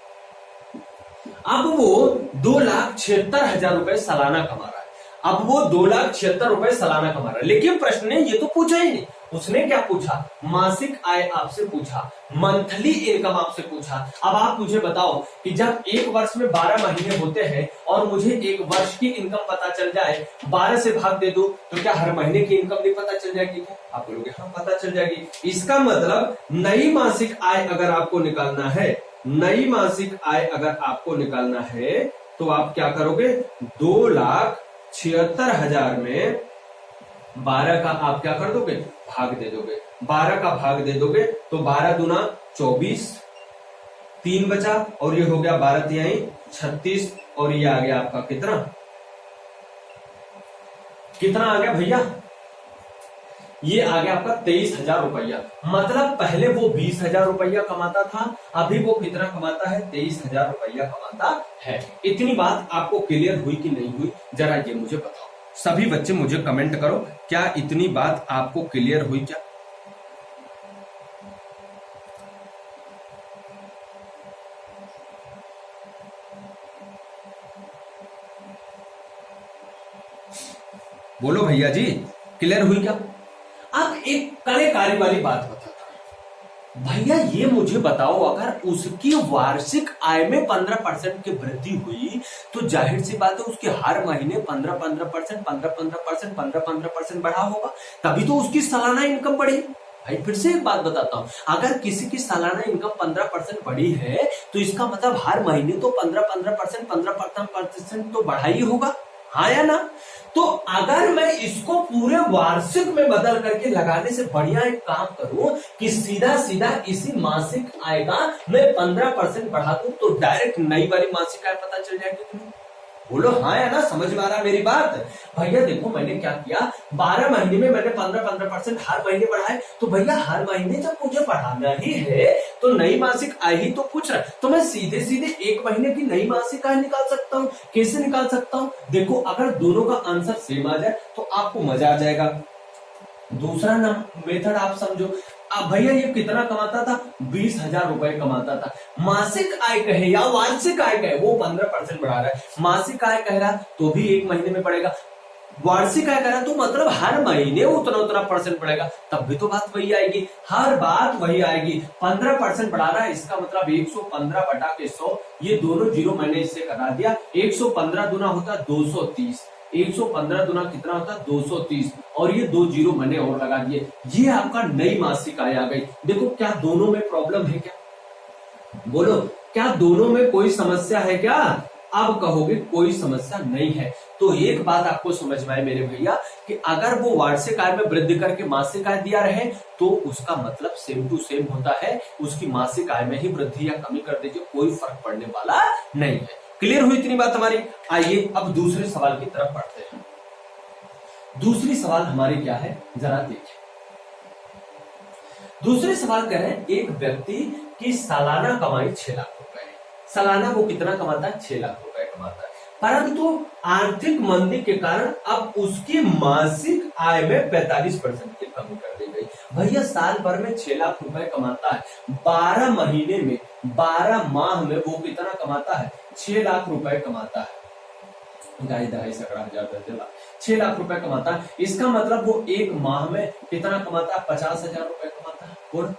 अब वो 2,76,000 रुपए सालाना कमा रहा है। अब वो 2,76,000 रुपए सालाना कमा रहा है, लेकिन प्रश्न ने ये तो पूछा ही नहीं। उसने क्या पूछा? मासिक आय आपसे पूछा, मंथली इनकम आपसे पूछा। अब आप मुझे बताओ कि जब एक वर्ष में 12 महीने होते हैं और मुझे एक वर्ष की इनकम पता चल जाए, 12 से भाग दे दो, तो क्या हर महीने की इनकम नहीं पता चल जाएगी? क्या आप बोलोगे हाँ पता चल जाएगी। इसका मतलब नई मासिक आय अगर आपको निकालना है, नई मासिक आय अगर आपको निकालना है तो आप क्या करोगे? 2,76,000 में 12 का आप क्या कर दोगे? भाग दे दोगे। 12 का भाग दे दोगे तो 12 दूना 24, 3 बचा और ये हो गया 12 तिहाई 36 और ये आ गया आपका कितना कितना आ गया भैया, ये आ गया आपका 23,000 रुपया। मतलब पहले वो 20,000 रुपया कमाता था, अभी वो कितना कमाता है, 23,000 रुपया कमाता है। इतनी बात आपको क्लियर हुई कि नहीं हुई, जरा ये मुझे बताओ। सभी बच्चे मुझे कमेंट करो, क्या इतनी बात आपको क्लियर हुई क्या? बोलो भैया जी, क्लियर हुई क्या? अब एक कलेकारी वाली बात बताता हूं भैया, ये मुझे बताओ, अगर उसकी वार्षिक आय में 15% की वृद्धि हुई तो जाहिर सी बात है उसके हर महीने 15-15%, 15-15%, 15-15% बढ़ा होगा, तभी तो उसकी सालाना इनकम बढ़ी। भाई फिर से एक बात बताता हूं, अगर किसी की सालाना इनकम 15% बढ़ी है तो इसका मतलब हर महीने तो 15-15%, 15-15% तो बढ़ा ही होगा, हाँ या ना? तो अगर मैं इसको पूरे वार्षिक में बदल करके लगाने से बढ़िया एक काम करूं कि सीधा सीधा इसी मासिक आय का मैं 15% बढ़ा दूं तो डायरेक्ट नई वाली मासिक आय पता चल जाएगी तुम्हें। बोलो हाँ या ना, समझ में आ रहा मेरी बात? भैया देखो मैंने क्या किया, 12 महीने में मैंने 15-15% हर महीने बढ़ाए, तो भैया हर महीने जब मुझे बढ़ाना ही है तो नई मासिक आय ही तो पूछ रहा है, तो मैं सीधे सीधे एक महीने की नई मासिक आय निकाल सकता हूँ। कैसे निकाल सकता हूँ? देखो अगर दोनों का आंसर सेम आ जाए तो आपको मजा आ जाएगा। दूसरा ना मेथड आप समझो, अब भैया ये कितना कमाता था, 20,000 रुपए कमाता था। मासिक आय कहे या वार्षिक आय कहे, वो 15% बढ़ा रहा है, मासिक आय कह रहा तो भी एक महीने में बढ़ेगा, वार्षिक आय कह रहा तो मतलब हर महीने उतना उतना परसेंट बढ़ेगा, तब भी तो बात वही आएगी, हर बात वही आएगी। 15% बढ़ा रहा है, इसका मतलब 115 बटा के 100, ये दोनों जीरो मैंने इससे करा दिया, 115 दुना होता 230, 115 दुना कितना होता 230 और ये दो जीरो मैंने और लगा दिए, ये आपका नई मासिक आय आ गई। देखो क्या दोनों में प्रॉब्लम है क्या? बोलो क्या दोनों में कोई समस्या है क्या? अब कहोगे कोई समस्या नहीं है, तो एक बात आपको समझ में आए मेरे भैया कि अगर वो वार्षिक आय में वृद्धि करके मासिक आय दिया रहे तो उसका मतलब सेम टू सेम होता है, उसकी मासिक आय में ही वृद्धि या कमी कर दीजिए, कोई फर्क पड़ने वाला नहीं है। क्लियर हुई इतनी बात हमारी? आइए अब दूसरे सवाल की तरफ बढ़ते हैं। दूसरी सवाल हमारी क्या है जरा देखिए। दूसरे सवाल कह रहे हैं एक व्यक्ति की सालाना कमाई 6 लाख रुपए है, सालाना वो कितना कमाता है, 6 लाख रुपए कमाता है, परंतु आर्थिक मंदी के कारण अब उसकी मासिक आय में 45% की कमी कर दी गई। भैया साल भर में 6 लाख रुपए कमाता है, 12 महीने में 12 माह में वो कितना कमाता है, 6 लाख रुपए कमाता है, 6 लाख रुपए कमाता है, इसका मतलब वो एक माह में कितना कमाता है, 50,000 रुपए कमाता है, और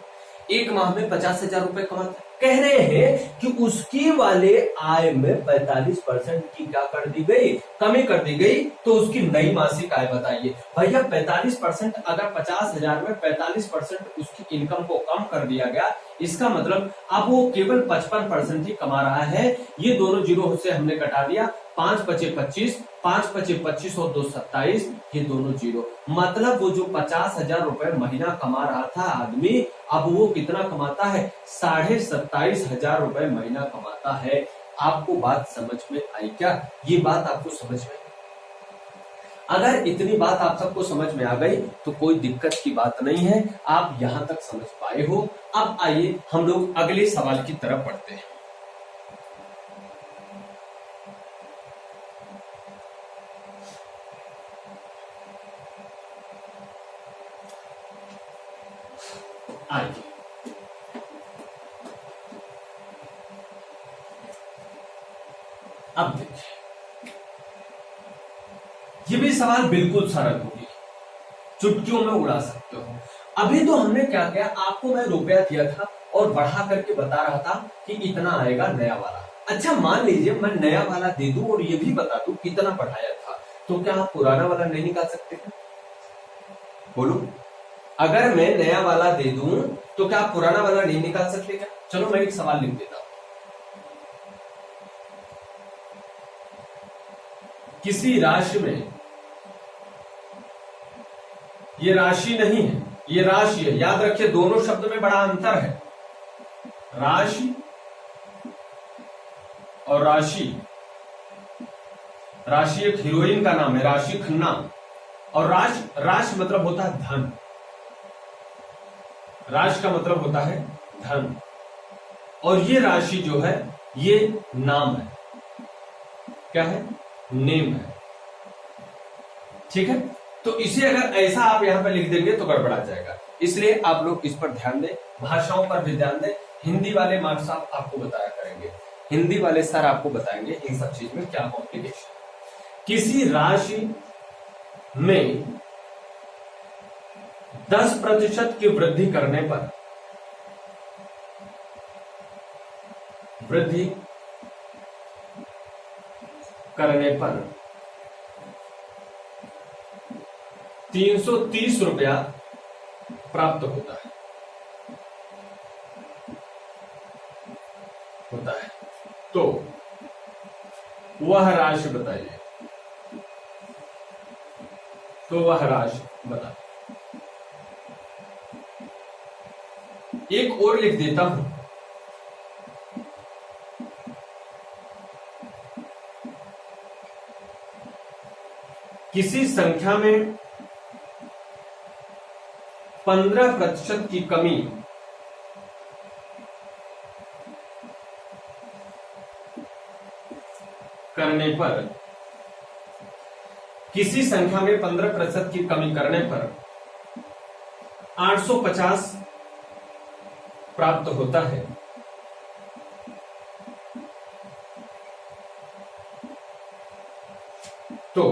एक माह में 50,000 रुपए कमाता है। कह रहे हैं कि उसकी वाले आय में 45% की क्या कर दी गई, कमी कर दी गई, तो उसकी नई मासिक आय बताइए। भैया 45% अगर 50,000 में 45% उसकी इनकम को कम कर दिया गया, इसका मतलब अब वो केवल 55% ही कमा रहा है, ये दोनों जीरो से हमने कटा दिया, 5 पचे 25, 5 पचे 25 और 2 27, ये दोनों जीरो, मतलब वो जो 50,000 रुपए महीना कमा रहा था आदमी, अब वो कितना कमाता है, 27,500 रुपए महीना कमाता है। आपको बात समझ में आई क्या? ये बात आपको समझ में? अगर इतनी बात आप सबको समझ में आ गई तो कोई दिक्कत की बात नहीं है, आप यहां तक समझ पाए हो। अब आइए हम लोग अगले सवाल की तरफ बढ़ते हैं। आइए अब देखिए, ये भी सवाल बिल्कुल सरल होगी, चुटकियों में उड़ा सकते हो। अभी तो हमने क्या किया, आपको मैं रुपया दिया था और बढ़ा करके बता रहा था कि इतना आएगा नया वाला। अच्छा मान लीजिए मैं नया वाला दे दूं और ये भी बता दूं कितना बढ़ाया था, तो क्या आप पुराना वाला नहीं निकाल सकते? बोलो, अगर मैं नया वाला दे दूं तो क्या आप पुराना वाला नहीं निकाल सकते क्या? चलो मैं एक सवाल लिख देता हूं। किसी राशि में, ये राशि नहीं है, ये राशि है। याद रखिए दोनों शब्द में बड़ा अंतर है, राशि और राशि। राशि एक हीरोइन का नाम है, राशि खन्ना। और राश मतलब होता है धन, राश का मतलब होता है धन। और ये राशि जो है ये नाम है, क्या है, नेम है। ठीक है, तो इसे अगर ऐसा आप यहां पर लिख देंगे तो गड़बड़ा जाएगा, इसलिए आप लोग इस पर ध्यान दें, भाषाओं पर भी ध्यान दें। हिंदी वाले मार्क्स साहब आपको बताया करेंगे, हिंदी वाले सर आपको बताएंगे इन सब चीज में क्या कॉम्प्लिकेशन। किसी राशि में 10% की वृद्धि करने पर, वृद्धि करने पर 330 रुपया प्राप्त होता है। तो वह राशि बताइए, तो वह राशि बता। एक और लिख देता हूं, किसी संख्या में 15% की कमी करने पर, किसी संख्या में 15% की कमी करने पर 850 प्राप्त होता है। तो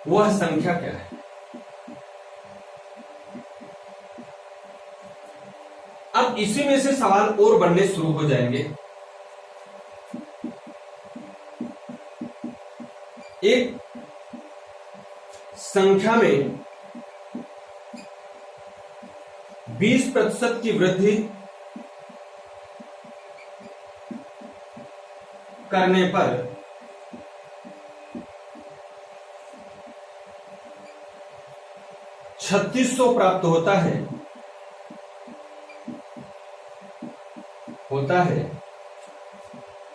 वह संख्या क्या है? अब इसी में से सवाल और बनने शुरू हो जाएंगे। एक संख्या में 20% की वृद्धि करने पर 3600 प्राप्त होता है।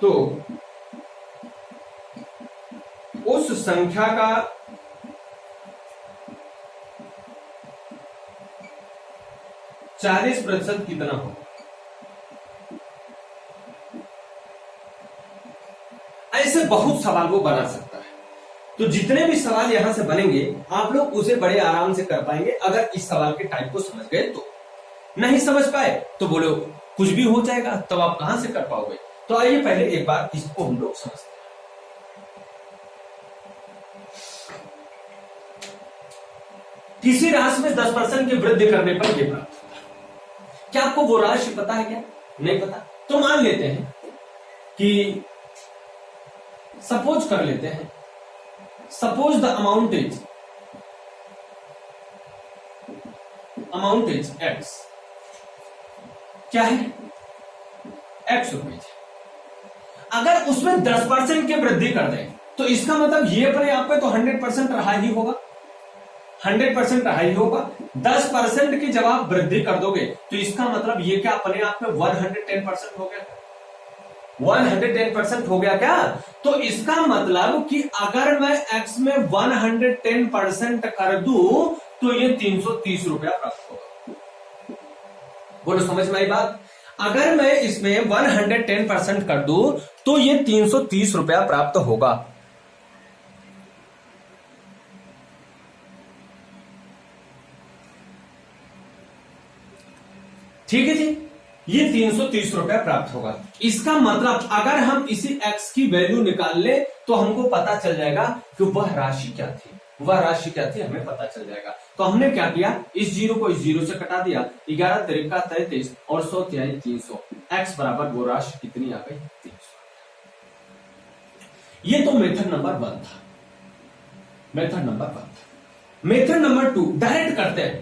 तो उस संख्या का 40% कितना होगा? ऐसे बहुत सवाल वो बना सकता है। तो जितने भी सवाल यहां से बनेंगे आप लोग उसे बड़े आराम से कर पाएंगे अगर इस सवाल के टाइप को समझ गए तो। नहीं समझ पाए तो बोलो कुछ भी हो जाएगा, तब आप कहां से कर पाओगे। तो आइए पहले एक बार इसको हम लोग समझते हैं। किसी राशि में 10% की वृद्धि करने पर यह प्राप्त होता है। क्या आपको वो राशि पता है? क्या नहीं पता? तो मान लेते हैं कि सपोज कर लेते हैं, suppose the amount is x. क्या है? एक्स रुपए। अगर उसमें 10% की वृद्धि कर दें तो इसका मतलब ये अपने आप पे तो 100% रहा ही होगा, 100% रहा ही होगा। 10% की जब आप वृद्धि कर दोगे तो इसका मतलब ये क्या अपने आप में 110% हो गया? 110% हो गया क्या? तो इसका मतलब कि अगर मैं x में 110% कर दूं तो ये 330 रुपया प्राप्त होगा। बोलो समझ में आई बात? अगर मैं इसमें 110% कर दूं तो ये 330 रुपया प्राप्त होगा। ठीक है जी, ये 330 रुपया प्राप्त होगा। इसका मतलब अगर हम इसी x की वैल्यू निकाल ले तो हमको पता चल जाएगा कि वह राशि क्या थी, वह राशि क्या थी हमें पता चल जाएगा। तो हमने क्या किया, इस जीरो को इस जीरो से कटा दिया, 11 तिरका 33 और 100 तिहाई 300। x बराबर वो राशि कितनी आ गई? 300। ये तो मेथड नंबर 1 था, मेथड नंबर 1 था। मेथड नंबर 2 डायरेक्ट करते हैं।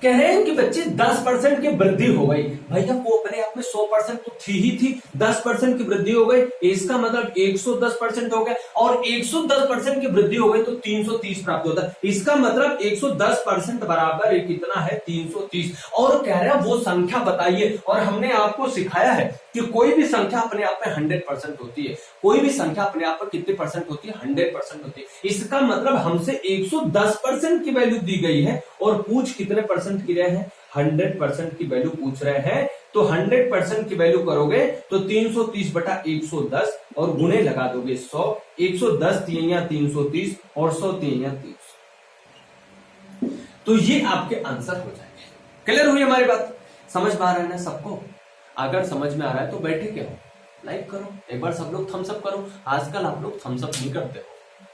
कह रहे हैं कि बच्चे 10% की वृद्धि हो गई। भैया वो अपने आप में 100% तो थी ही थी, 10% की वृद्धि हो गई, इसका मतलब 110% हो गया, और 110% की वृद्धि हो गई तो 330 प्राप्त होता है। इसका मतलब 110% बराबर ये कितना है, 330। और कह रहा है वो संख्या बताइए, और हमने आपको सिखाया है कि कोई भी संख्या अपने आप में 100% होती है। कोई भी संख्या अपने आप में कितनी परसेंट होती है, 100% होती है। इसका मतलब हमसे 110% की वैल्यू दी गई है, और पूछ कितने परसेंट की रहे हैं, 100% की वैल्यू पूछ रहे हैं। तो 100% की वैल्यू करोगे तो 330 बटा 110 और गुणे लगा दोगे 100, 110 तिया 330 और 100 तिया 300। तो ये आपके आंसर हो जाएंगे। क्लियर हुई हमारी बात? समझ में आ रहा है ना सबको? अगर समझ में आ रहा है तो बैठे क्या हो, लाइक करो, एक बार सब लोग थम्स अप करो। आजकल आप लोग थम्स अप नहीं करते हो,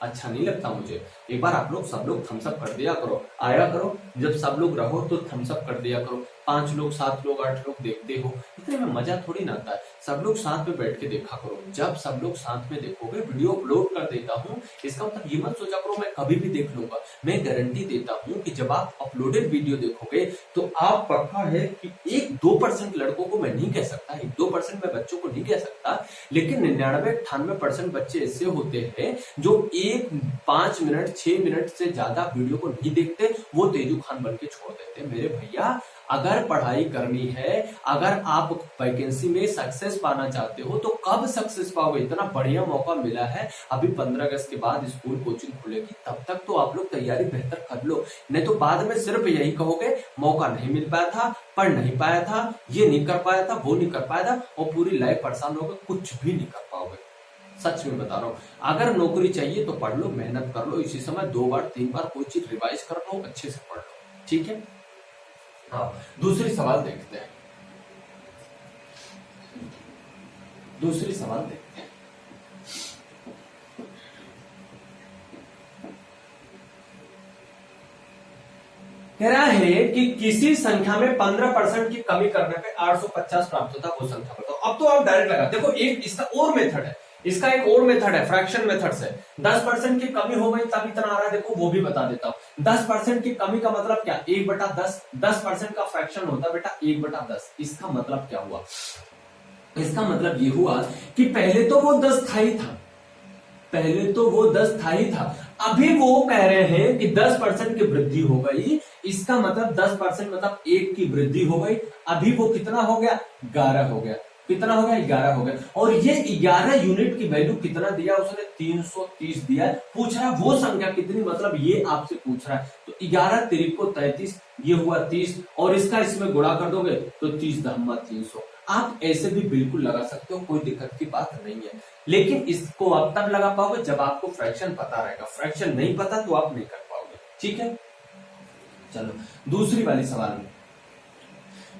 अच्छा नहीं लगता मुझे। एक बार आप लोग सब लोग थम्स अप कर दिया करो, आया करो, जब सब लोग रहो तो थम्स अप कर दिया करो। 5 लोग 7 लोग 8 लोग देखते हो, इतने में मजा थोड़ी ना आता है। सब लोग साथ में बैठ के देखा करो। जब सब लोग साथ में देखोगे, वीडियो अपलोड कर देता हूँ, इसका मतलब ये मत सोचा करो मैं कभी भी देख लूंगा। मैं गारंटी देता हूँ कि जब आप अपलोडेड वीडियो देखोगे तो आप पक्का है कि 1-2% लड़कों को मैं नहीं कह सकता, 1-2% मैं बच्चों को नहीं कह सकता, लेकिन 99-98% बच्चे ऐसे होते हैं जो 5 मिनट 6 मिनट से ज्यादा वीडियो को नहीं देखते, वो तेजू खान बन के छोड़ देते। मेरे भैया अगर पढ़ाई करनी है, अगर आप वैकेंसी में सक्सेस पाना चाहते हो तो कब सक्सेस पाओगे? इतना बढ़िया मौका मिला है, अभी 15 अगस्त के बाद स्कूल कोचिंग खुलेगी, तब तक तो आप लोग तैयारी बेहतर कर लो। नहीं तो बाद में सिर्फ यही कहोगे मौका नहीं मिल पाया था, पढ़ नहीं पाया था, ये नहीं कर पाया था, वो नहीं कर पाया था, और पूरी लाइफ परेशान होगे, कुछ भी नहीं कर पाओगे। सच में बता रहा हूं, अगर नौकरी चाहिए तो पढ़ लो, मेहनत कर लो, इसी समय 2 बार 3 बार कोई चीज रिवाइज कर लो, अच्छे से पढ़ लो, ठीक है? हाँ, दूसरी सवाल देखते हैं। दूसरी सवाल देखते हैं। कह रहा है कि किसी संख्या में 15% की कमी करने पे 850 प्राप्त होता है, वो संख्या बताओ। अब तो आप डायरेक्ट लगा देखो, एक इसका और मेथड है, इसका एक और मेथड है, फ्रैक्शन मेथड से 10% की कमी हो गई तब इतना आ रहा है, देखो वो भी बता देता हूं। 10% की कमी का मतलब क्या, 1/10, 10% का फ्रैक्शन होता है बेटा 1/10। इसका मतलब क्या हुआ? इसका मतलब ये हुआ कि पहले तो वो 10 था ही था, पहले तो वो 10 था ही था, अभी वो कह रहे हैं कि 10% की वृद्धि हो गई। इसका मतलब 10% मतलब 1 की वृद्धि हो गई, अभी वो कितना हो गया, 11 हो गया। कितना हो गया, 11 हो गया। और ये 11 यूनिट की वैल्यू कितना दिया उसने, 330 दिया। पूछ रहा है वो संख्या कितनी, मतलब ये आपसे पूछ रहा है। तो 11 तिरिक को 33, ये हुआ 30, और इसका इसमें गुणा कर दोगे तो 30×300। आप ऐसे भी बिल्कुल लगा सकते हो, कोई दिक्कत की बात नहीं है, लेकिन इसको आप तब लगा पाओगे जब आपको फ्रैक्शन पता रहेगा। फ्रैक्शन नहीं पता तो आप नहीं कर पाओगे, ठीक है? चलो दूसरी वाली सवाल में,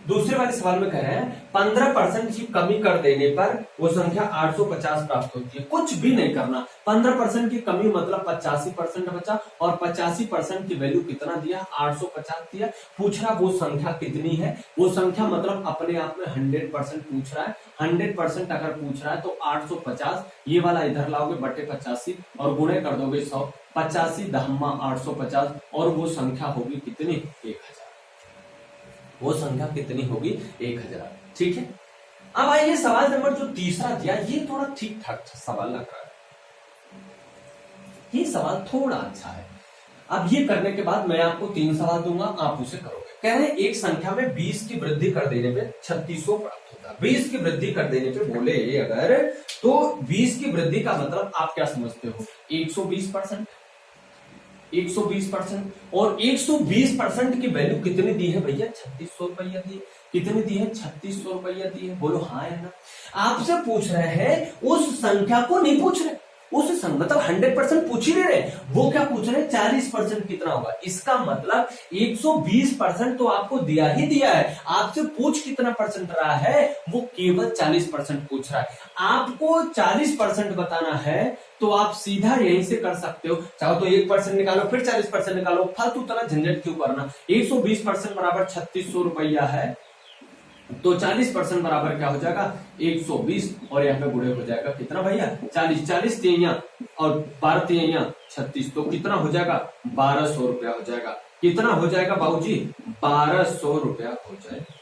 दूसरे वाले सवाल में कह रहे हैं 15% की कमी कर देने पर वो संख्या 850 प्राप्त होती है। कुछ भी नहीं करना, 15% की कमी मतलब 85% बचा, और 85% की वैल्यू कितना दिया, 850 दिया। पूछ रहा वो संख्या कितनी है, वो संख्या मतलब अपने आप में 100% पूछ रहा है। 100% अगर पूछ रहा है तो 850, ये वाला इधर लाओगे बटे 85 और गुणे कर दोगे 100, 85×850, और वो संख्या होगी कितनी, 1000। वो संख्या कितनी होगी, 1000, ठीक है? अब आइए सवाल नंबर जो तीसरा दिया, ये थोड़ा ठीक ठाक सवाल लग रहा है, ये सवाल थोड़ा अच्छा है। अब ये करने के बाद मैं आपको 3 सवाल दूंगा, आप उसे करोगे। कह रहे हैं एक संख्या में 20 की वृद्धि कर देने पे 3600 प्राप्त होता है। 20 की वृद्धि कर देने पे बोले अगर, तो 20 की वृद्धि का मतलब आप क्या समझते हो, 120%, 120%, और 120% की वैल्यू कितनी दी है भैया, 3600 रुपया दी। कितनी दी है, 3600 रुपया दी है। बोलो हाँ है ना? आपसे पूछ रहे हैं, उस संख्या को नहीं पूछ रहे, उस मतलब 100% पूछ ही नहीं रहे, वो क्या पूछ रहे हैं, 40% कितना होगा। इसका मतलब 120% तो आपको दिया ही दिया है, आपसे पूछ कितना परसेंट रहा है, वो केवल 40% पूछ रहा है। आपको 40% बताना है तो आप सीधा यहीं से कर सकते हो, चाहो तो 1% निकालो फिर 40% निकालो, फालतू तरह झंझट क्यों करना। 120% बराबर 3600 रुपया है, तो 40% बराबर क्या हो जाएगा, 120, और यहाँ पे गुणे हो जाएगा कितना भैया, 40, 40 तिया और 12 तिया 36, तो कितना हो जाएगा, 1200 रुपया हो जाएगा। कितना हो जाएगा बाबूजी? 1200 रुपया हो जाएगा।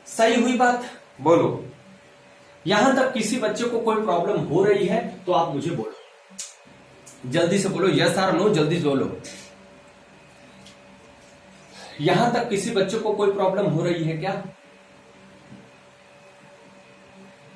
सही हुई बात? बोलो। यहां तक किसी बच्चे को कोई प्रॉब्लम हो रही है तो आप मुझे बोलो, जल्दी से बोलो, यस और नो, जल्दी से बोलो। यहां तक किसी बच्चे को कोई प्रॉब्लम हो रही है क्या?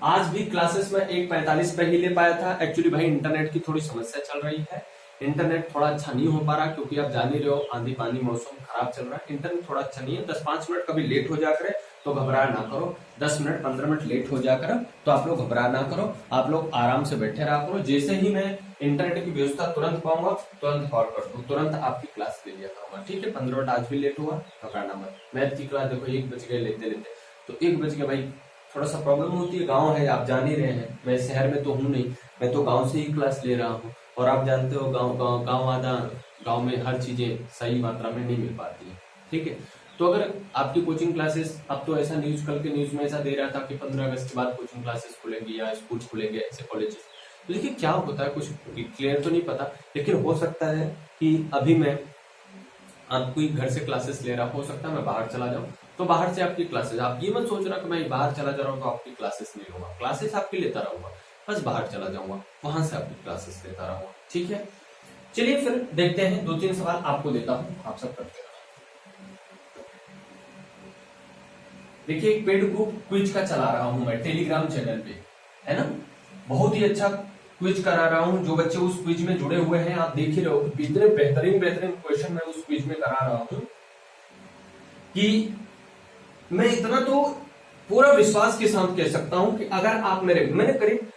आज भी क्लासेस में 1:45 पे ही ले पाया था। एक्चुअली भाई इंटरनेट की थोड़ी समस्या चल रही है, इंटरनेट थोड़ा अच्छा नहीं हो पा रहा, क्योंकि आप जान ही रहे हो आंधी पानी मौसम खराब चल रहा है, इंटरनेट थोड़ा अच्छा नहीं है। 10-5 मिनट कभी लेट हो जाकर तो घबरा ना करो, 10 मिनट 15 मिनट लेट हो जाकर तो आप लोग घबरा ना करो, आप लोग आराम से बैठे रहा करो। जैसे ही मैं इंटरनेट की व्यवस्था तुरंत पाऊंगा तुरंत कॉल कर दूं, तुरंत आपकी क्लास ले लिया करूंगा, ठीक है? 15 मिनट आज भी लेट हुआ, घबराना मत। मैथ की क्लास देखो 1 बज गए लेते लेते, तो 1 बज गए भाई, थोड़ा सा प्रॉब्लम होती है, गांव है, आप जान ही रहे हैं, मैं शहर में तो हूं नहीं, मैं तो गांव से ही क्लास ले रहा हूं, और आप जानते हो गांव में हर चीजें सही मात्रा में नहीं मिल पाती है, ठीक है? तो अगर आपकी कोचिंग क्लासेस, अब तो ऐसा न्यूज, कल के न्यूज में ऐसा दे रहा था कि 15 अगस्त के बाद कोचिंग क्लासेस खुलेंगी या स्कूल खुलेंगे, ऐसे कॉलेजेस, तो देखिए क्या होता है, कुछ क्लियर तो नहीं पता, लेकिन हो सकता है कि अभी मैं आपको घर से क्लासेस ले रहा, हो सकता है मैं बाहर चला जाऊं, तो बाहर से आपकी क्लासेस, आप ये मत सोच रहा कि मैं बाहर चला जा रहा हूँ तो आपकी क्लासेस नहीं लूंगा, क्लासेस आपकी लेता रहूंगा, बस बाहर चला जाऊंगा, वहां से आपकी क्लासेस लेता रहूंगा, ठीक है? चलिए फिर देखते हैं, 2-3 सवाल आपको देता हूं, आप सब करते रहो। देखिए एक पेड ग्रुप क्विज का चला रहा हूं मैं टेलीग्राम चैनल पे, है ना? बहुत ही अच्छा क्विज करा रहा हूं, जो बच्चे उस क्विज में जुड़े हुए हैं आप देख ही रहे हो, इतने बेहतरीन क्वेश्चन मैं उस क्विज में करा रहा हूं कि मैं इतना तो पूरा विश्वास के साथ कह सकता हूं कि अगर आप मैंने करीब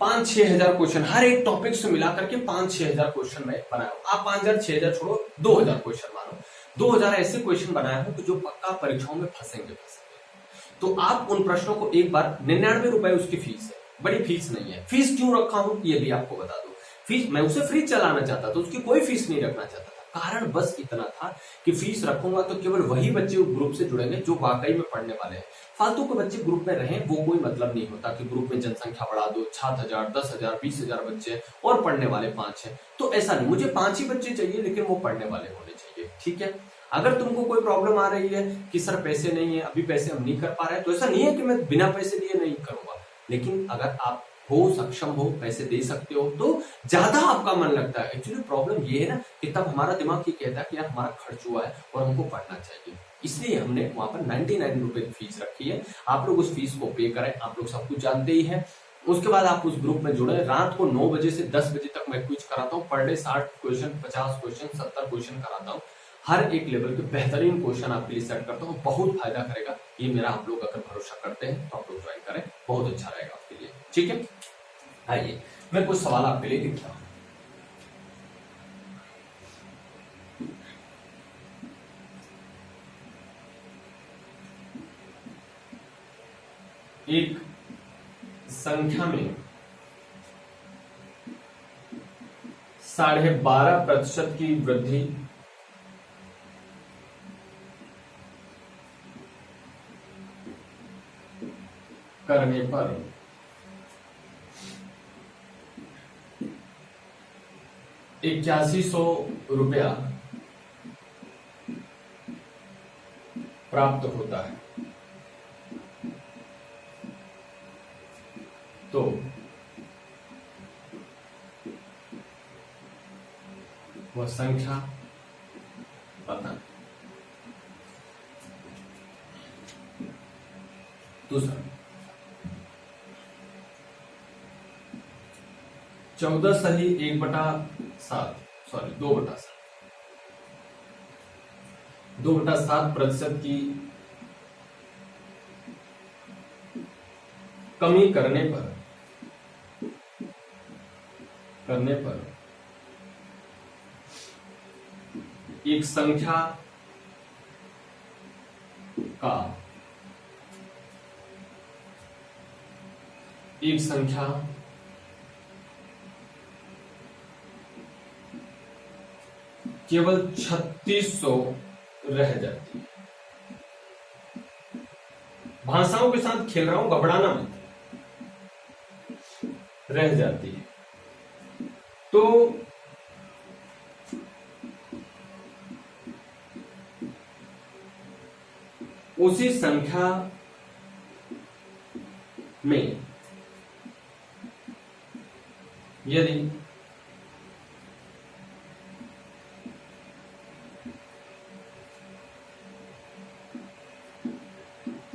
5-6 हजार क्वेश्चन हर एक टॉपिक से मिलाकर के 5-6 हजार क्वेश्चन मैं बनाया हूं। आप 5,000-6 हजार छोड़ो, 2,000 क्वेश्चन मानो, 2,000 ऐसे क्वेश्चन बनाया हूं कि जो पक्का परीक्षाओं में फंसेंगे। तो आप उन प्रश्नों को एक बार, 99 रुपए उसकी फीस है, बड़ी फीस नहीं है। फीस क्यों रखा हूं ये भी आपको बता दूं, फीस मैं उसे फ्री चलाना चाहता था, उसकी कोई फीस नहीं रखना चाहता था, कारण बस इतना था कि फीस रखूंगा तो केवल वही बच्चे ग्रुप से जुड़ेंगे जो वाकई में पढ़ने वाले हैं। फालतू के बच्चे ग्रुप में रहें वो कोई मतलब नहीं होता कि ग्रुप में जनसंख्या बढ़ा दो, 7,000, 10,000, 20,000 बच्चे और पढ़ने वाले 5 हैं, तो ऐसा नहीं, मुझे 5 ही बच्चे चाहिए लेकिन वो पढ़ने वाले होने चाहिए, ठीक है? अगर तुमको कोई प्रॉब्लम आ रही है कि सर पैसे नहीं है, अभी पैसे हम नहीं कर पा रहे हैं, तो ऐसा नहीं है कि मैं बिना पैसे दिए नहीं करूंगा, लेकिन अगर आप हो, सक्षम हो, पैसे दे सकते हो तो ज्यादा आपका मन लगता है। एक्चुअली प्रॉब्लम ये है ना कि तब हमारा दिमाग ये कहता है कि यार हमारा खर्च हुआ है और हमको पढ़ना चाहिए, इसलिए हमने वहां पर 99 रुपए की फीस रखी है। आप लोग उस फीस को पे करें, आप लोग सब कुछ जानते ही हैं। उसके बाद आप उस ग्रुप में जुड़े, रात को 9 बजे से 10 बजे तक मैं क्विज कराता हूँ, per day 60 question, 50 question, 70 question कराता हूँ, हर एक लेवल के बेहतरीन क्वेश्चन आपके लिए सेट करता हूँ, बहुत फायदा करेगा ये मेरा। आप लोग अगर भरोसा करते हैं तो आप लोग ज्वाइन करें, बहुत अच्छा रहेगा आपके लिए, ठीक है? आइए मैं कुछ सवाल आपके लिए लिखता हूं। एक संख्या में 12.5% की वृद्धि करने पर 8100 रुपया प्राप्त होता है, तो वह संख्या बताएं। दूसरा 14 सही 1/7, सॉरी 2/7, 2/7% की कमी करने पर एक संख्या केवल 3600 रह जाती है। भाषाओं के साथ खेल रहा हूं, घबराना मत, रह जाती है। तो उसी संख्या में यदि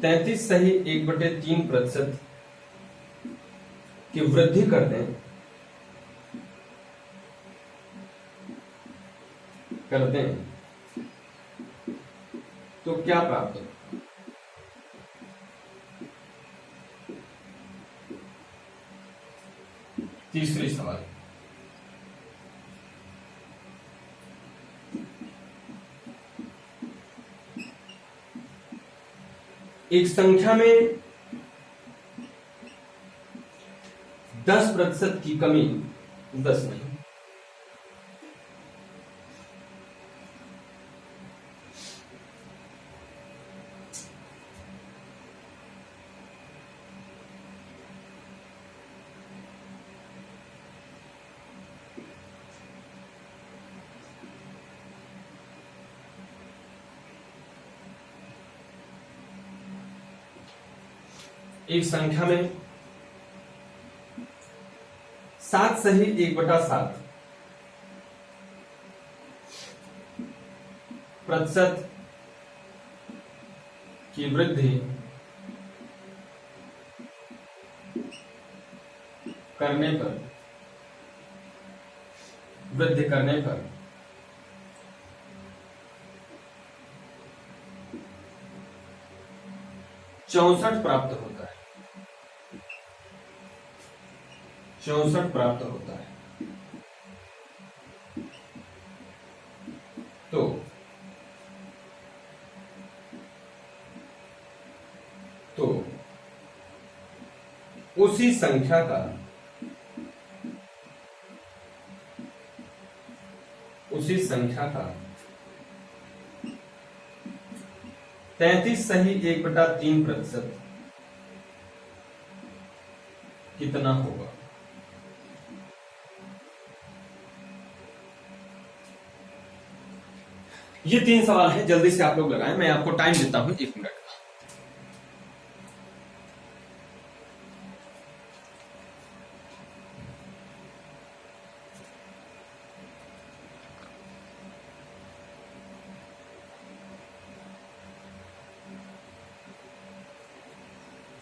तैतीस सही 1/3% की वृद्धि कर दें तो क्या प्राप्त होगा? तीसरी सवाल, एक संख्या में 10% की कमी, 10 नहीं, एक संख्या में 7 सही 1/7 प्रतिशत की वृद्धि करने पर 64 प्राप्त होता है। 64 प्राप्त होता है। तो उसी संख्या का 33 सही 1/3% कितना होगा? ये 3 सवाल है, जल्दी से आप लोग लगाएं। मैं आपको टाइम देता हूं 1 मिनट का।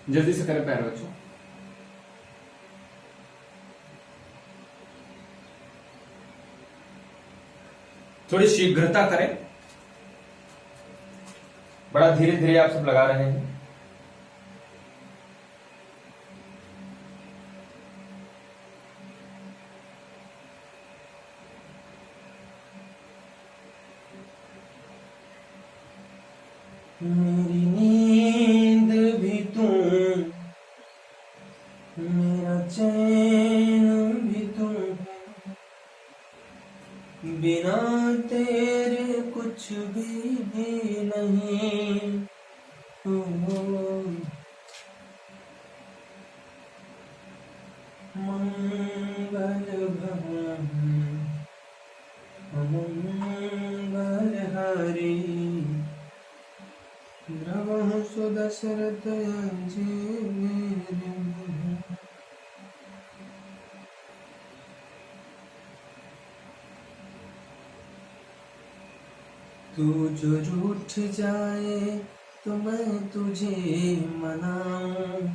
जल्दी से करें प्यारे बच्चों। थोड़ी शीघ्रता करें, बड़ा धीरे धीरे आप सब लगा रहे हैं। मेरी नींद भी तू, मेरा चैन भी तू, बिना तेरे कुछ भी नहीं। मंगल भवन मंगल हरि, द्रवः सुदशरथ तू जो रूठ जाए तो मैं तुझे मनाऊं,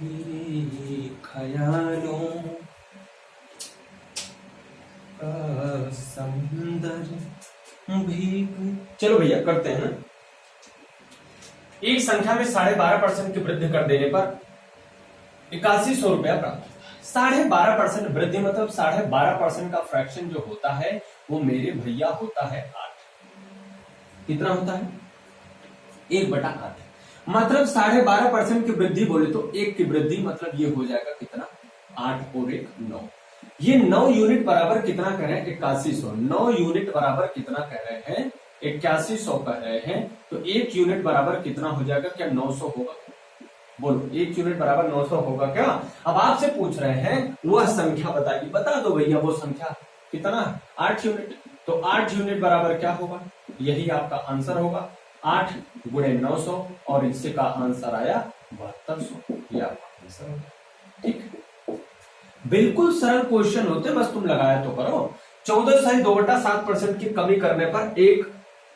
तेरे ख्यालों समंदर भीग। चलो भैया करते हैं ना। एक संख्या में 12.5% की वृद्धि कर देने पर 8100 रुपया प्राप्त होता है। 12.5% वृद्धि मतलब 12.5% का फ्रैक्शन जो होता है वो मेरे भैया होता है 8। कितना होता है? 1/8। मतलब 12.5% की वृद्धि बोले तो 1 की वृद्धि मतलब ये हो जाएगा कितना? 8 और 1 9। ये 9 यूनिट बराबर कितना कह रहे हैं? 8100। 9 यूनिट बराबर कितना कह रहे हैं? 8100 कह रहे हैं, तो 1 यूनिट बराबर कितना हो जाएगा? क्या 900 होगा? बोलो, 1 यूनिट बराबर 900 होगा क्या? अब आपसे पूछ रहे हैं वह संख्या बताइए, बता दो भैया वो संख्या कितना? 8 यूनिट। तो 8 यूनिट बराबर क्या होगा? यही आपका आंसर होगा, 8 गुणे 900, और इससे का आंसर आया 7200। ये आपका आंसर होगा। ठीक, बिल्कुल सरल क्वेश्चन होते, बस तुम लगाया तो करो। 14.2/7% की कमी करने पर एक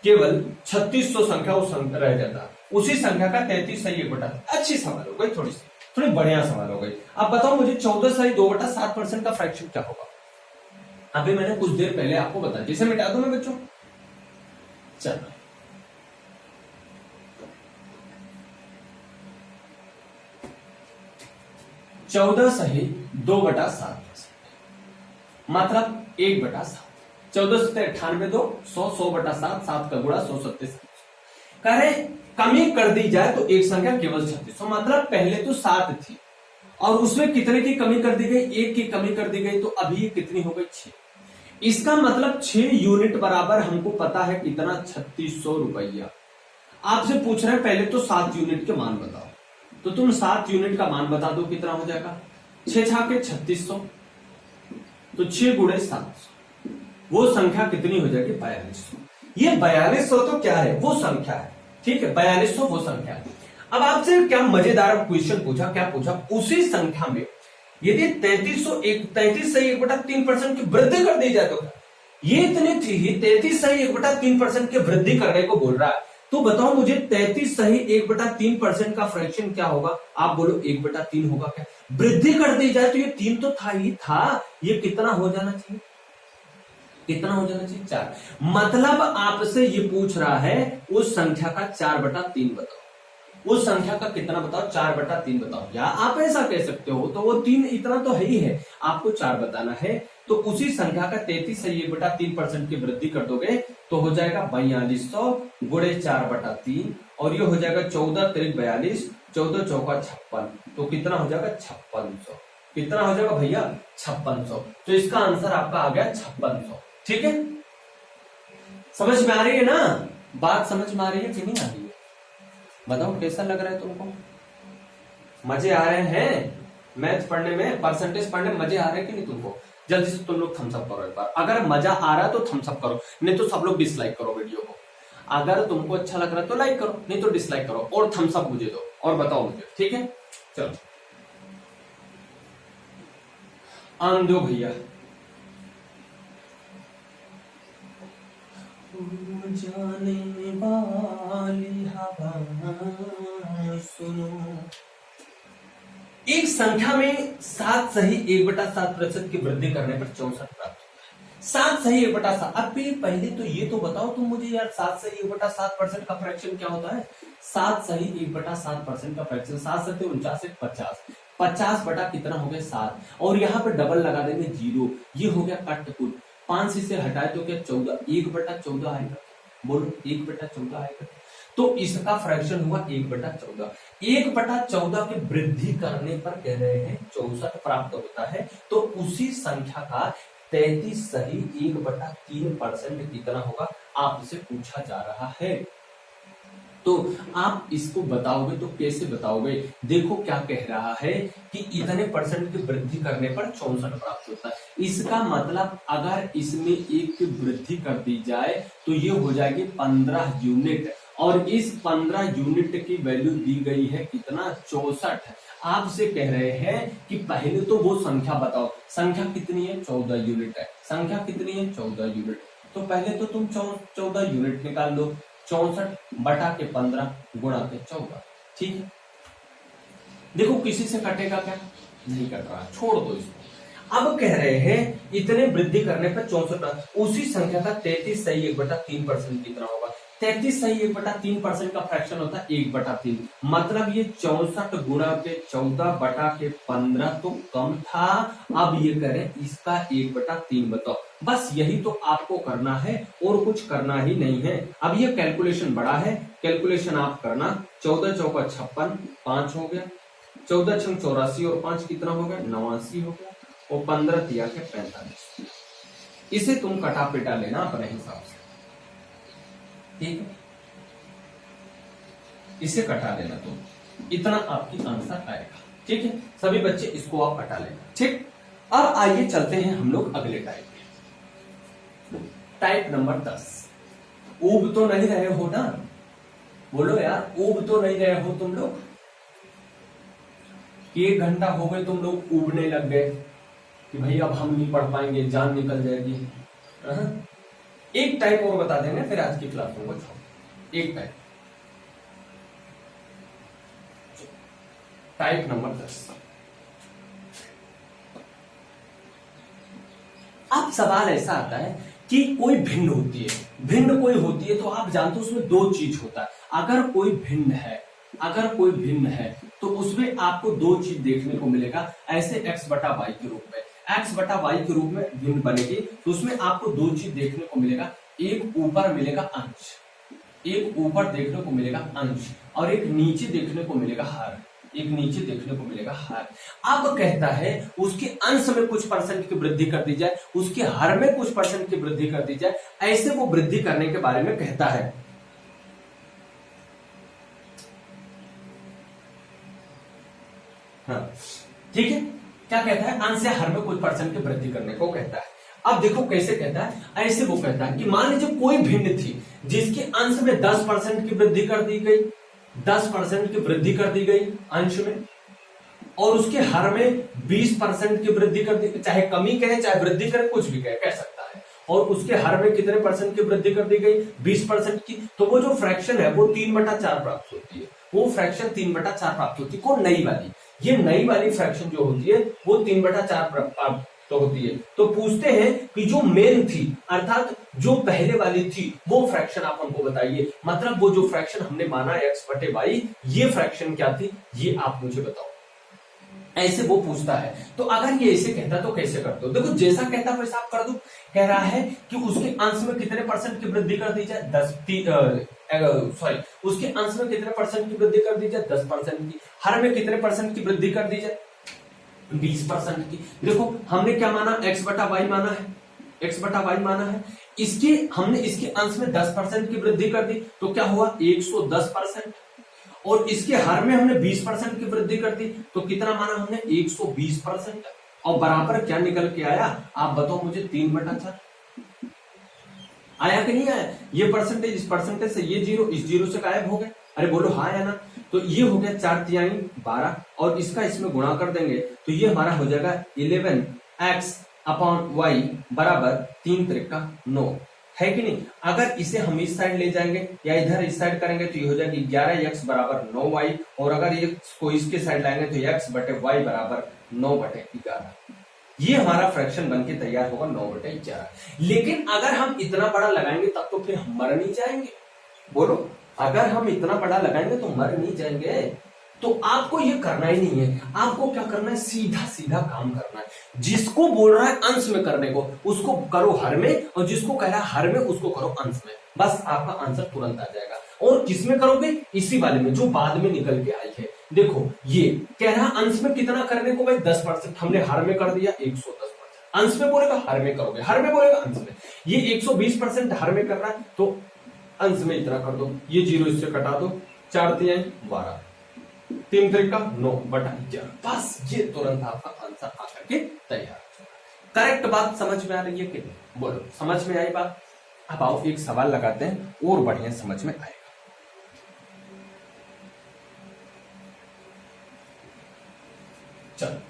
केवल 3600 संख्या उस संख्या रह जाता, उसी संख्या का 33 अच्छी सवाल हो गई, थोड़ी बढ़िया सवाल हो गई। अब बताओ मुझे 14.2/7% का फ्रैक्शन क्या होगा? अभी मैंने कुछ देर पहले आपको बताया, जिसे मिटा दो मैं बच्चों। चलो, चौदह सही 2/7, मतलब 1/7। 14 से 98 2 100, 100/7, 7 का गुणा 137। कह रहे कमी कर दी जाए तो एक संख्या केवल 3600, मतलब पहले तो 7 थी और उसमें कितने की कमी कर दी गई? 1 की कमी कर दी गई, तो अभी ये कितनी हो गई? 6। इसका मतलब 6 यूनिट बराबर हमको पता है कितना? 3600 रुपया। आपसे पूछ रहे हैं पहले तो 7 यूनिट के मान बताओ, तो तुम 7 यूनिट का मान बता दो कितना हो जाएगा? 6 छाके 3600, तो 6 गुणे 700, वो संख्या कितनी हो जाएगी? 4200। ये 4200 तो क्या है? वो संख्या है, ठीक है, 4200 वो संख्या है। अब आपसे क्या मजेदार क्वेश्चन पूछा, क्या पूछा? उसी संख्या में यदि 33 सही 1/3% की वृद्धि कर दी जाए तो ये इतनी थी, 33 सही 1/3% की वृद्धि करने को बोल रहा है, तो बताओ मुझे 33 सही 1/3% का फ्रैक्शन क्या होगा? आप बोलो 1/3 होगा क्या? वृद्धि कर दी जाए तो ये 3 तो था ही था, ये कितना हो जाना चाहिए? कितना हो जाना चाहिए? 4। मतलब आपसे ये पूछ रहा है उस संख्या का 4/3 बताओ। उस संख्या का कितना बताओ? 4/3 बताओ। या आप ऐसा कह सकते हो, तो वो 3 इतना तो है ही है, आपको 4 बताना है, तो उसी संख्या का 33 सही 1/3% की वृद्धि कर दोगे तो हो जाएगा 4200 गुणे 4/3, और ये हो जाएगा 14 त्रिक 42, 14 चौका 56, तो कितना हो जाएगा? 5600। कितना हो जाएगा भैया? 5600। तो इसका आंसर आपका आ गया 5600। ठीक है, समझ में आ रही है ना बात? समझ में आ रही है कि नहीं आ रही है? बताओ कैसा लग रहा है तुमको? मजे आ रहे हैं मैथ पढ़ने में, परसेंटेज पढ़ने में मजे आ रहे हैं कि नहीं तुमको? जल्दी से तुम लोग थम्स अप करो एक बार। अगर मजा आ रहा है तो थम्स अप करो, नहीं तो सब लोग डिसलाइक करो वीडियो को। अगर तुमको अच्छा लग रहा है तो लाइक करो, नहीं तो डिसलाइक करो, और थम्स अप मुझे दो और बताओ मुझे, ठीक है? चलो आन दो भैया। जाने वाली हवा सुनो। एक संख्या में 7 सही 1/7% की वृद्धि करने पर 64 प्राप्त होता है। 7 सही 1/7। अब पहले तो ये तो बताओ तुम मुझे यार, 7 सही 1/7% का फ्रैक्शन क्या होता है? 7 सही 1/7% का फ्रैक्शन, 7 7 49 50, 50 बटा कितना हो गया? 7, और यहाँ पे डबल लगा देंगे 0, ये हो गया कट-कुट। 5 से हटाए तो क्या? 14, 1/14 आएगा। बोलो 1/14 आएगा, तो इसका फ्रैक्शन हुआ 1/14। 1/14 की वृद्धि करने पर कह रहे हैं 64 प्राप्त होता है, तो उसी संख्या का 33 सही 1/3% कितना होगा आपसे पूछा जा रहा है। तो आप इसको बताओगे तो कैसे बताओगे? देखो क्या कह रहा है कि इतने परसेंट की वृद्धि करने पर 64 प्राप्त होता है। इसका मतलब अगर इसमें 1 की वृद्धि कर दी जाए तो ये हो जाएगी 15 यूनिट, और इस 15 यूनिट की वैल्यू दी गई है कितना? 64। आपसे कह रहे हैं कि पहले तो वो संख्या बताओ, संख्या कितनी है? 14 यूनिट है। संख्या कितनी है? 14 यूनिट। तो पहले तो तुम 14 यूनिट निकाल दो, 64 बटा के 15 गुणा के 14। ठीक है, देखो किसी से कटेगा क्या? नहीं कट रहा, छोड़ दो इसको। अब कह रहे हैं इतने वृद्धि करने पर 64, उसी संख्या का 33 सही 1/3% कितना होगा? 33 सही 1/3% का फ्रैक्शन होता है 1/3, मतलब ये 64 गुणा के 14 बटा के 15 तो कम था। अब ये करें इसका 1/3 बताओ, बस यही तो आपको करना है और कुछ करना ही नहीं है। अब ये कैलकुलेशन बड़ा है, कैलकुलेशन आप करना। 14 चौका 56, 5 हो गया, 14 छंग 84 और 5 कितना हो गया? 89 हो गया, और 15 तिया के 45। इसे तुम कटा पिटा लेना अपने हिसाब से। ठीक है, इसे कटा लेना तुम, इतना आपकी आंसर आएगा। ठीक है, सभी बच्चे इसको आप हटा लेना। ठीक, अब आइए चलते हैं हम लोग अगले टाइप पे। Type number 10। ऊब तो नहीं रहे हो ना, बोलो यार, ऊब तो नहीं रहे हो तुम लोग? 1 घंटा हो गए तुम लोग ऊबने लग गए कि भाई अब हम नहीं पढ़ पाएंगे, जान निकल जाएगी। एक टाइप और बता देंगे फिर आज की क्लास में छोड़। एक टाइप नंबर 10। अब सवाल ऐसा आता है कि कोई भिन्न होती है, भिन्न कोई होती है तो आप जानते हो उसमें 2 चीज होता है। अगर कोई भिन्न है, अगर कोई भिन्न है तो उसमें आपको 2 चीज देखने को मिलेगा, ऐसे x बटा वाई के रूप में, x बटा वाई के रूप में भिन्न बनेगी तो उसमें आपको 2 चीज देखने को मिलेगा। एक ऊपर मिलेगा अंश, एक ऊपर देखने को मिलेगा अंश, और एक नीचे देखने को मिलेगा हर, एक नीचे देखने को मिलेगा हर। अब कहता है उसके अंश में कुछ % की वृद्धि कर दी जाए, उसके हर में कुछ % की वृद्धि कर दी जाए, ऐसे वो वृद्धि करने के बारे में कहता है। हाँ, ठीक है, क्या कहता है? अंश या हर में कुछ % की वृद्धि करने को कहता है। अब देखो कैसे कहता है, ऐसे वो कहता है कि मान लीजिए कोई भिन्न थी जिसके अंश में 10% की वृद्धि कर दी गई, 10% की वृद्धि कर दी गई अंश में, और उसके हर में 20% की वृद्धि कर दी, चाहे कमी कहे चाहे वृद्धि करे, कुछ भी कह सकता है, और उसके हर में कितने % की वृद्धि कर दी गई? 20% की। तो वो जो फ्रैक्शन है वो 3/4 प्राप्त होती है, वो फ्रैक्शन 3/4 प्राप्त होती है। कौन? नई वाली। ये नई वाली फ्रैक्शन जो होती है वो 3/4 प्राप्त तो होती है। तो पूछते हैं कि जो मेन थी अर्थात जो पहले वाली थी वो फ्रैक्शन आप हमको बताइए, मतलब वो जो फ्रैक्शन हमने माना x बटे वाई, ये फ्रैक्शन क्या थी ये आप मुझे बताओ। ऐसे वो पूछता है। तो अगर ये ऐसे कहता तो कैसे करते हो? देखो जैसा कहता वैसा आप कर दो। कह रहा है कि उसके अंश में कितने % की वृद्धि कर दी जाए? उसके अंश में कितने % की वृद्धि कर दी जाए? 10% की। हर में कितने % की वृद्धि कर दी जाए? 20% की। देखो हमने क्या माना? x बटा वाई माना है, x बटा वाई माना है। इसके हमने इसके अंश में 10% की वृद्धि कर दी तो क्या हुआ? 110%। और इसके हर में हमने 20% की वृद्धि कर दी तो कितना माना हमने? 120%। और बराबर क्या निकल के आया आप बताओ मुझे? 3/4 आया कि नहीं आया? ये परसेंटेज इस परसेंटेज से, ये जीरो इस जीरो से गायब हो गए। अरे बोलो हाँ या ना? तो ये हो गया 4 × 12, और इसका इसमें गुणा कर देंगे तो ये हमारा हो जाएगा 11x/y बराबर 3 × 9, है कि नहीं? अगर इसे हम इस साइड ले जाएंगे या इधर इस साइड करेंगे तो ये हो जाएगी 11x बराबर 9y, और अगर ये को इसके साइड लाएंगे तो x बटे y बराबर 9/11। ये हमारा फ्रैक्शन बनके तैयार होगा 9/11। लेकिन अगर हम इतना बड़ा लगाएंगे तब तो फिर हम मर नहीं जाएंगे? बोलो, अगर हम इतना बड़ा लगाएंगे तो मर नहीं जाएंगे? तो आपको ये करना ही नहीं है। आपको क्या करना है? सीधा सीधा काम करना है। जिसको बोल रहा है अंश में करने को उसको करो हर में, और जिसको कह रहा है हर में उसको करो अंश में, बस आपका आंसर तुरंत आ जाएगा। और किसमें करोगे? इसी वाले में जो बाद में निकल के आई है। देखो ये कह रहा अंश में कितना करने को भाई? 10%। हमने हर में कर दिया 110%। अंश में बोलेगा हर में करोगे, हर में बोलेगा अंश में। ये 120% हर में कर रहा है तो अंश में इतना कर दो, ये जीरो इससे कटा दो, 4 × 12, 3 × 9/11। बस ये तुरंत आपका आंसर आकर के तैयार। करेक्ट बात समझ में आ रही है कि नहीं? बोलो, समझ में आई बात? अब आओ एक सवाल लगाते हैं और बढ़िया समझ में आएगा। चलो,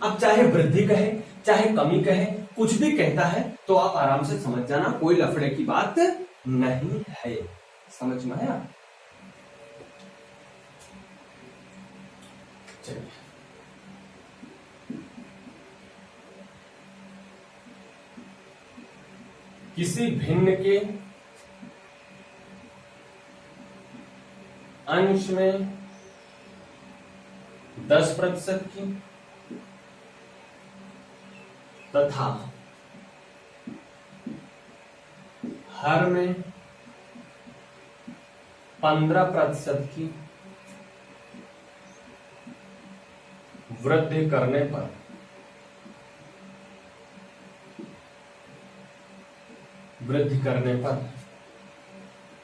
अब चाहे वृद्धि कहे चाहे कमी कहे, कुछ भी कहता है तो आप आराम से समझ जाना, कोई लफड़े की बात नहीं है। समझ में आया? चलिए, किसी भिन्न के अंश में 10% की तथा हर में 15% की वृद्धि करने पर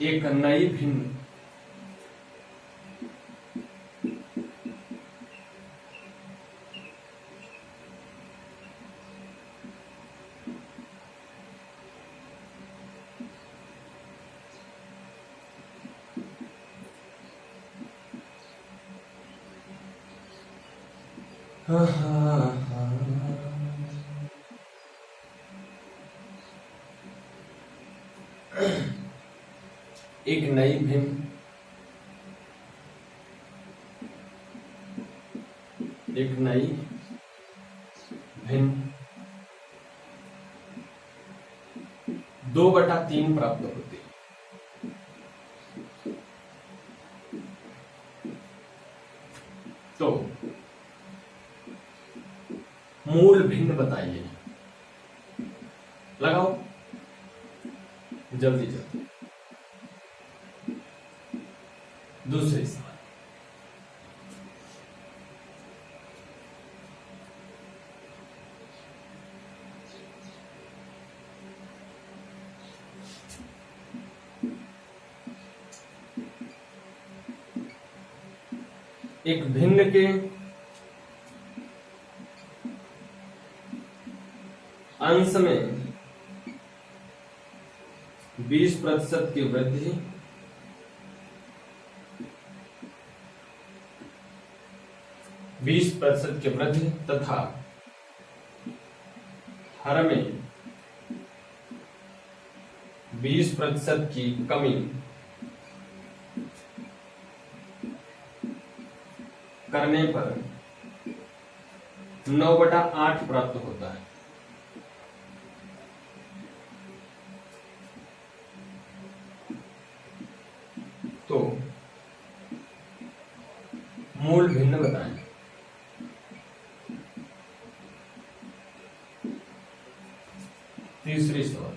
एक नई भिन्न एक नई भिन्न दो बटा तीन प्राप्त होती है। तो मूल भिन्न बताइए, लगाओ जल्दी जल्दी। दूसरे सवाल, एक भिन्न के अंश में 20% की वृद्धि तथा हर में 20% की कमी करने पर 9/8 प्राप्त होता है। तो मूल भिन्न बताएं। तीसरी सवाल,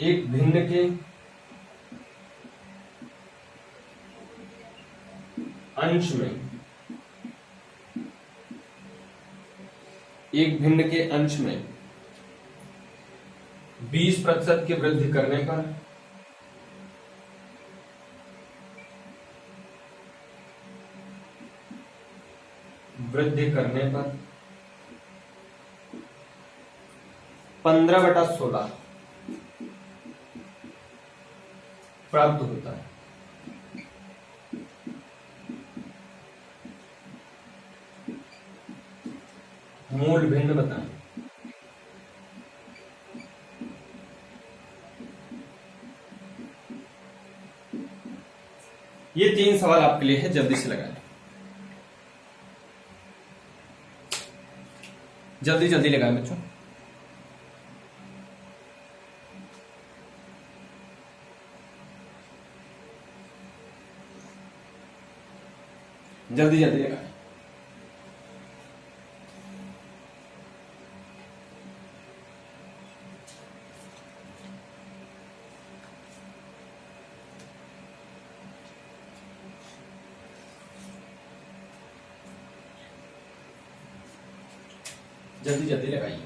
एक भिन्न के अंश में 20% की वृद्धि करने पर 15/16 प्राप्त होता है। मूल भिन्न बताएं। ये 3 सवाल आपके लिए है, जल्दी से लगाएं, जल्दी जल्दी लगाएं बच्चों। जल्दी जल्दी लगाएं। जल्दी जल्दी लगाइए।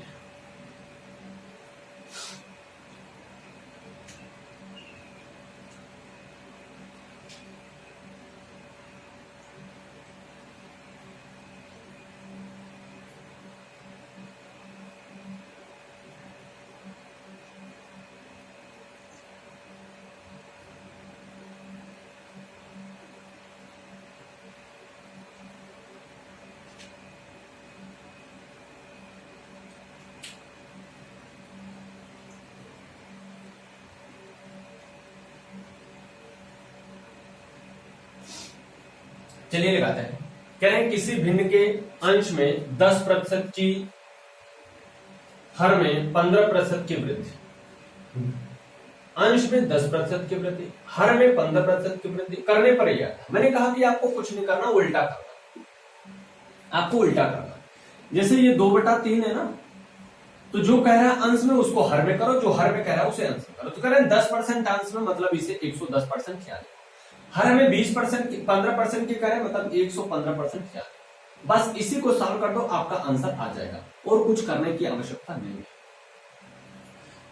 चलिए लगाते हैं। कह रहे हैं किसी भिन्न के अंश में 10% की, हर में 15% की वृद्धि। अंश में 10% की वृद्धि, हर में 15% की वृद्धि करने पर यह मैंने कहा कि आपको कुछ नहीं करना, उल्टा करना। आपको उल्टा करना। जैसे ये 2/3 है ना, तो जो कह रहा है अंश में उसको हर में करो, जो हर में कह रहा है उसे अंश में करो। तो कह रहे हैं 10% अंश में, मतलब इसे 110% किया। हर में 20% की 15% की करें, मतलब 115% किया। बस इसी को सॉल्व कर दो, आपका आंसर आ जाएगा और कुछ करने की आवश्यकता नहीं है।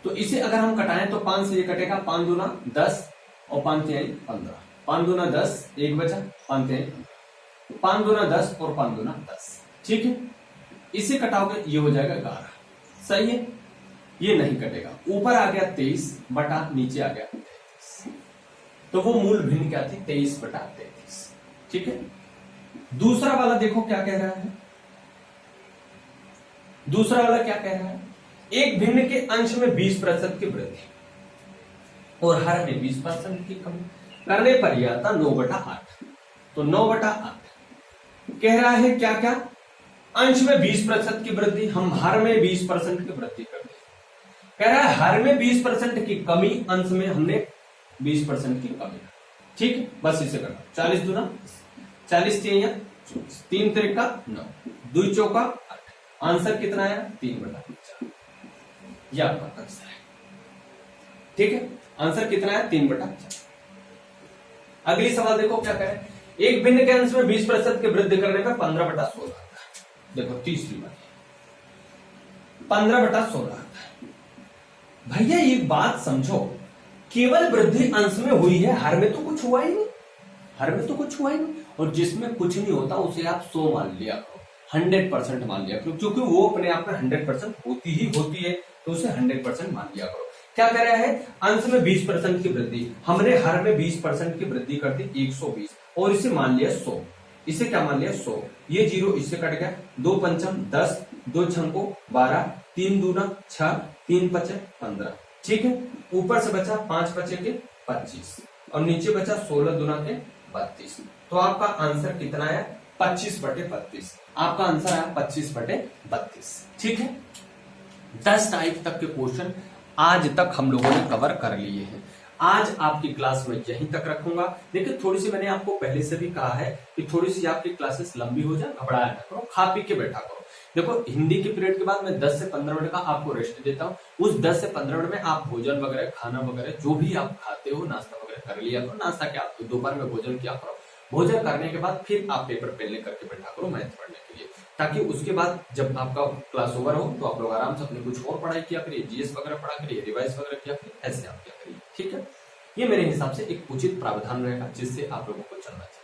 तो इसे अगर हम कटाएं तो 5 से ये कटेगा, 5 दूना 10 और 5 तिहाई 15, 5 दूना 10, एक बचा, 5 तिहाई 15, 5 दूना 10 और 5 दूना 10, ठीक है। इसे कटाओगे ये हो जाएगा 11, सही है। ये नहीं कटेगा, ऊपर आ गया 23 बटा नीचे आ गया 33, तो वो मूल भिन्न क्या थी, 23 बटा 33, ठीक है। दूसरा वाला देखो क्या कह रहा है, दूसरा वाला क्या कह रहा है, एक भिन्न के अंश में 20% की वृद्धि और हर में 20% की कमी करने पर यह आता 9/8, तो 9/8 कह रहा है क्या क्या, अंश में 20% की वृद्धि, हम हर में 20% की वृद्धि कर दें। कह रहा है हर में 20% की कमी, अंश में हमने 20% की कमी, ठीक है। बस इसे करना, 40 दूना 40 तिहाई 24, 3 त्रिका 9, 2 चौका 8, आंसर कितना आया 3/4, यह आपका आंसर है, ठीक है। आंसर कितना है 3/4। अगली सवाल देखो क्या कह रहे हैं, एक भिन्न के अंश में 20% की वृद्धि करने पर 15/16 आता है। देखो तीसरी बात 15/16 आता है। भैया एक बात समझो, केवल वृद्धि अंश में हुई है, हर में तो कुछ हुआ ही नहीं, हर में तो कुछ हुआ ही नहीं, और जिसमें कुछ नहीं होता उसे आप 100 मान लिया करो, 100% मान लिया करो, क्योंकि वो अपने आप में 100% होती ही होती है, तो उसे 100% मान लिया करो। क्या कह रहा है, अंश में 20% की वृद्धि, हमने हर में 20% की वृद्धि कर दी 120 और इसे मान लिया 100, इसे क्या मान लिया 100, ये 0 इससे कट गया, 2 पंचम 10, 2 छंको 12, 3 दूना 6, 3 पचे 15, ठीक है। ऊपर से बचा 5 पचे के 25 और नीचे बचा 16 दूना के 32, तो आपका आंसर कितना है 25/32, आपका आंसर आया 25/32, ठीक है। 10 टाइप तक के क्वेश्चन आज तक हम लोगों ने कवर कर लिए हैं। आज आपकी क्लास में यहीं तक रखूंगा। देखिए थोड़ी सी मैंने आपको पहले से भी कहा है कि थोड़ी सी आपकी क्लासेस लंबी हो जाए, घबराया ना करो, खा पी के बैठा करो। देखो हिंदी के पीरियड के बाद मैं 10 से 15 मिनट का आपको रेस्ट देता हूँ, उस 10 से 15 मिनट में आप भोजन वगैरह, खाना वगैरह जो भी आप खाते हो, नाश्ता वगैरह कर लिया करो, नाश्ता क्या दोपहर में भोजन किया करो, भोजन करने के बाद फिर आप पेपर पेन करके बैठा करो मैथ पढ़ने के लिए, ताकि उसके बाद जब आपका क्लास ओवर हो तो आप लोग आराम से अपनी कुछ और पढ़ाई किया करिए, जीएस वगैरह पढ़ा करिए, रिवाइज वगैरह किया करिए, ऐसे आप किया करिए, ठीक है। ये मेरे हिसाब से एक उचित प्रावधान रहेगा जिससे आप लोगों को चलना चाहिए।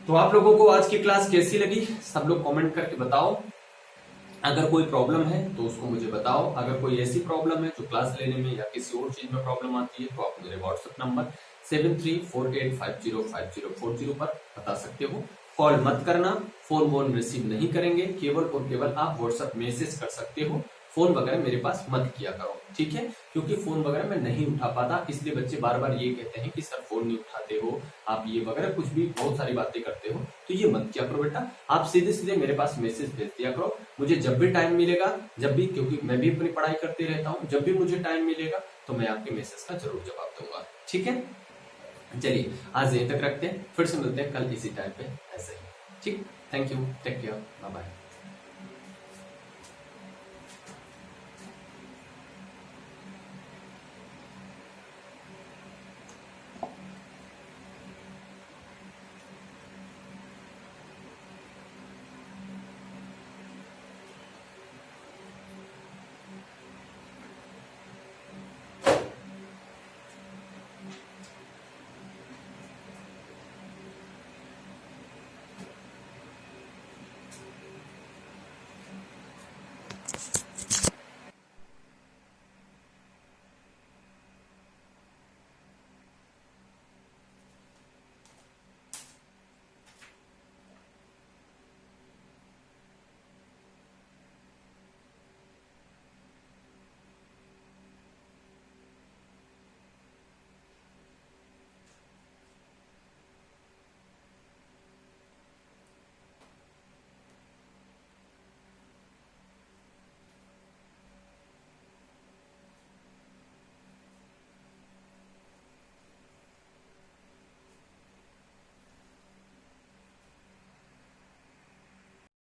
तो आप लोगों को आज की क्लास कैसी लगी, सब लोग कमेंट करके बताओ। अगर कोई प्रॉब्लम है तो उसको मुझे बताओ, अगर कोई ऐसी प्रॉब्लम है जो क्लास लेने में या किसी और चीज में प्रॉब्लम आती है तो आप मेरे व्हाट्सएप नंबर 7348505040 पर बता सकते हो। कॉल मत करना, फोन वोन रिसीव नहीं करेंगे, केवल और केवल आप व्हाट्सएप मैसेज कर सकते हो, फोन वगैरह मेरे पास मत किया करो, ठीक है। क्योंकि फोन वगैरह मैं नहीं उठा पाता, इसलिए बच्चे बार बार ये कहते हैं कि सर फोन नहीं उठाते हो आप, ये वगैरह कुछ भी बहुत सारी बातें करते हो, तो ये मत किया करो बेटा। आप सीधे सीधे मेरे पास मैसेज भेज दिया करो, मुझे जब भी टाइम मिलेगा, जब भी, क्योंकि मैं भी अपनी पढ़ाई करते रहता हूँ, जब भी मुझे टाइम मिलेगा तो मैं आपके मैसेज का जरूर जवाब दूंगा, ठीक है। चलिए आज यहीं तक रखते हैं, फिर से मिलते हैं कल इसी टाइम पे ऐसे ही, ठीक। Thank you, take care, bye bye.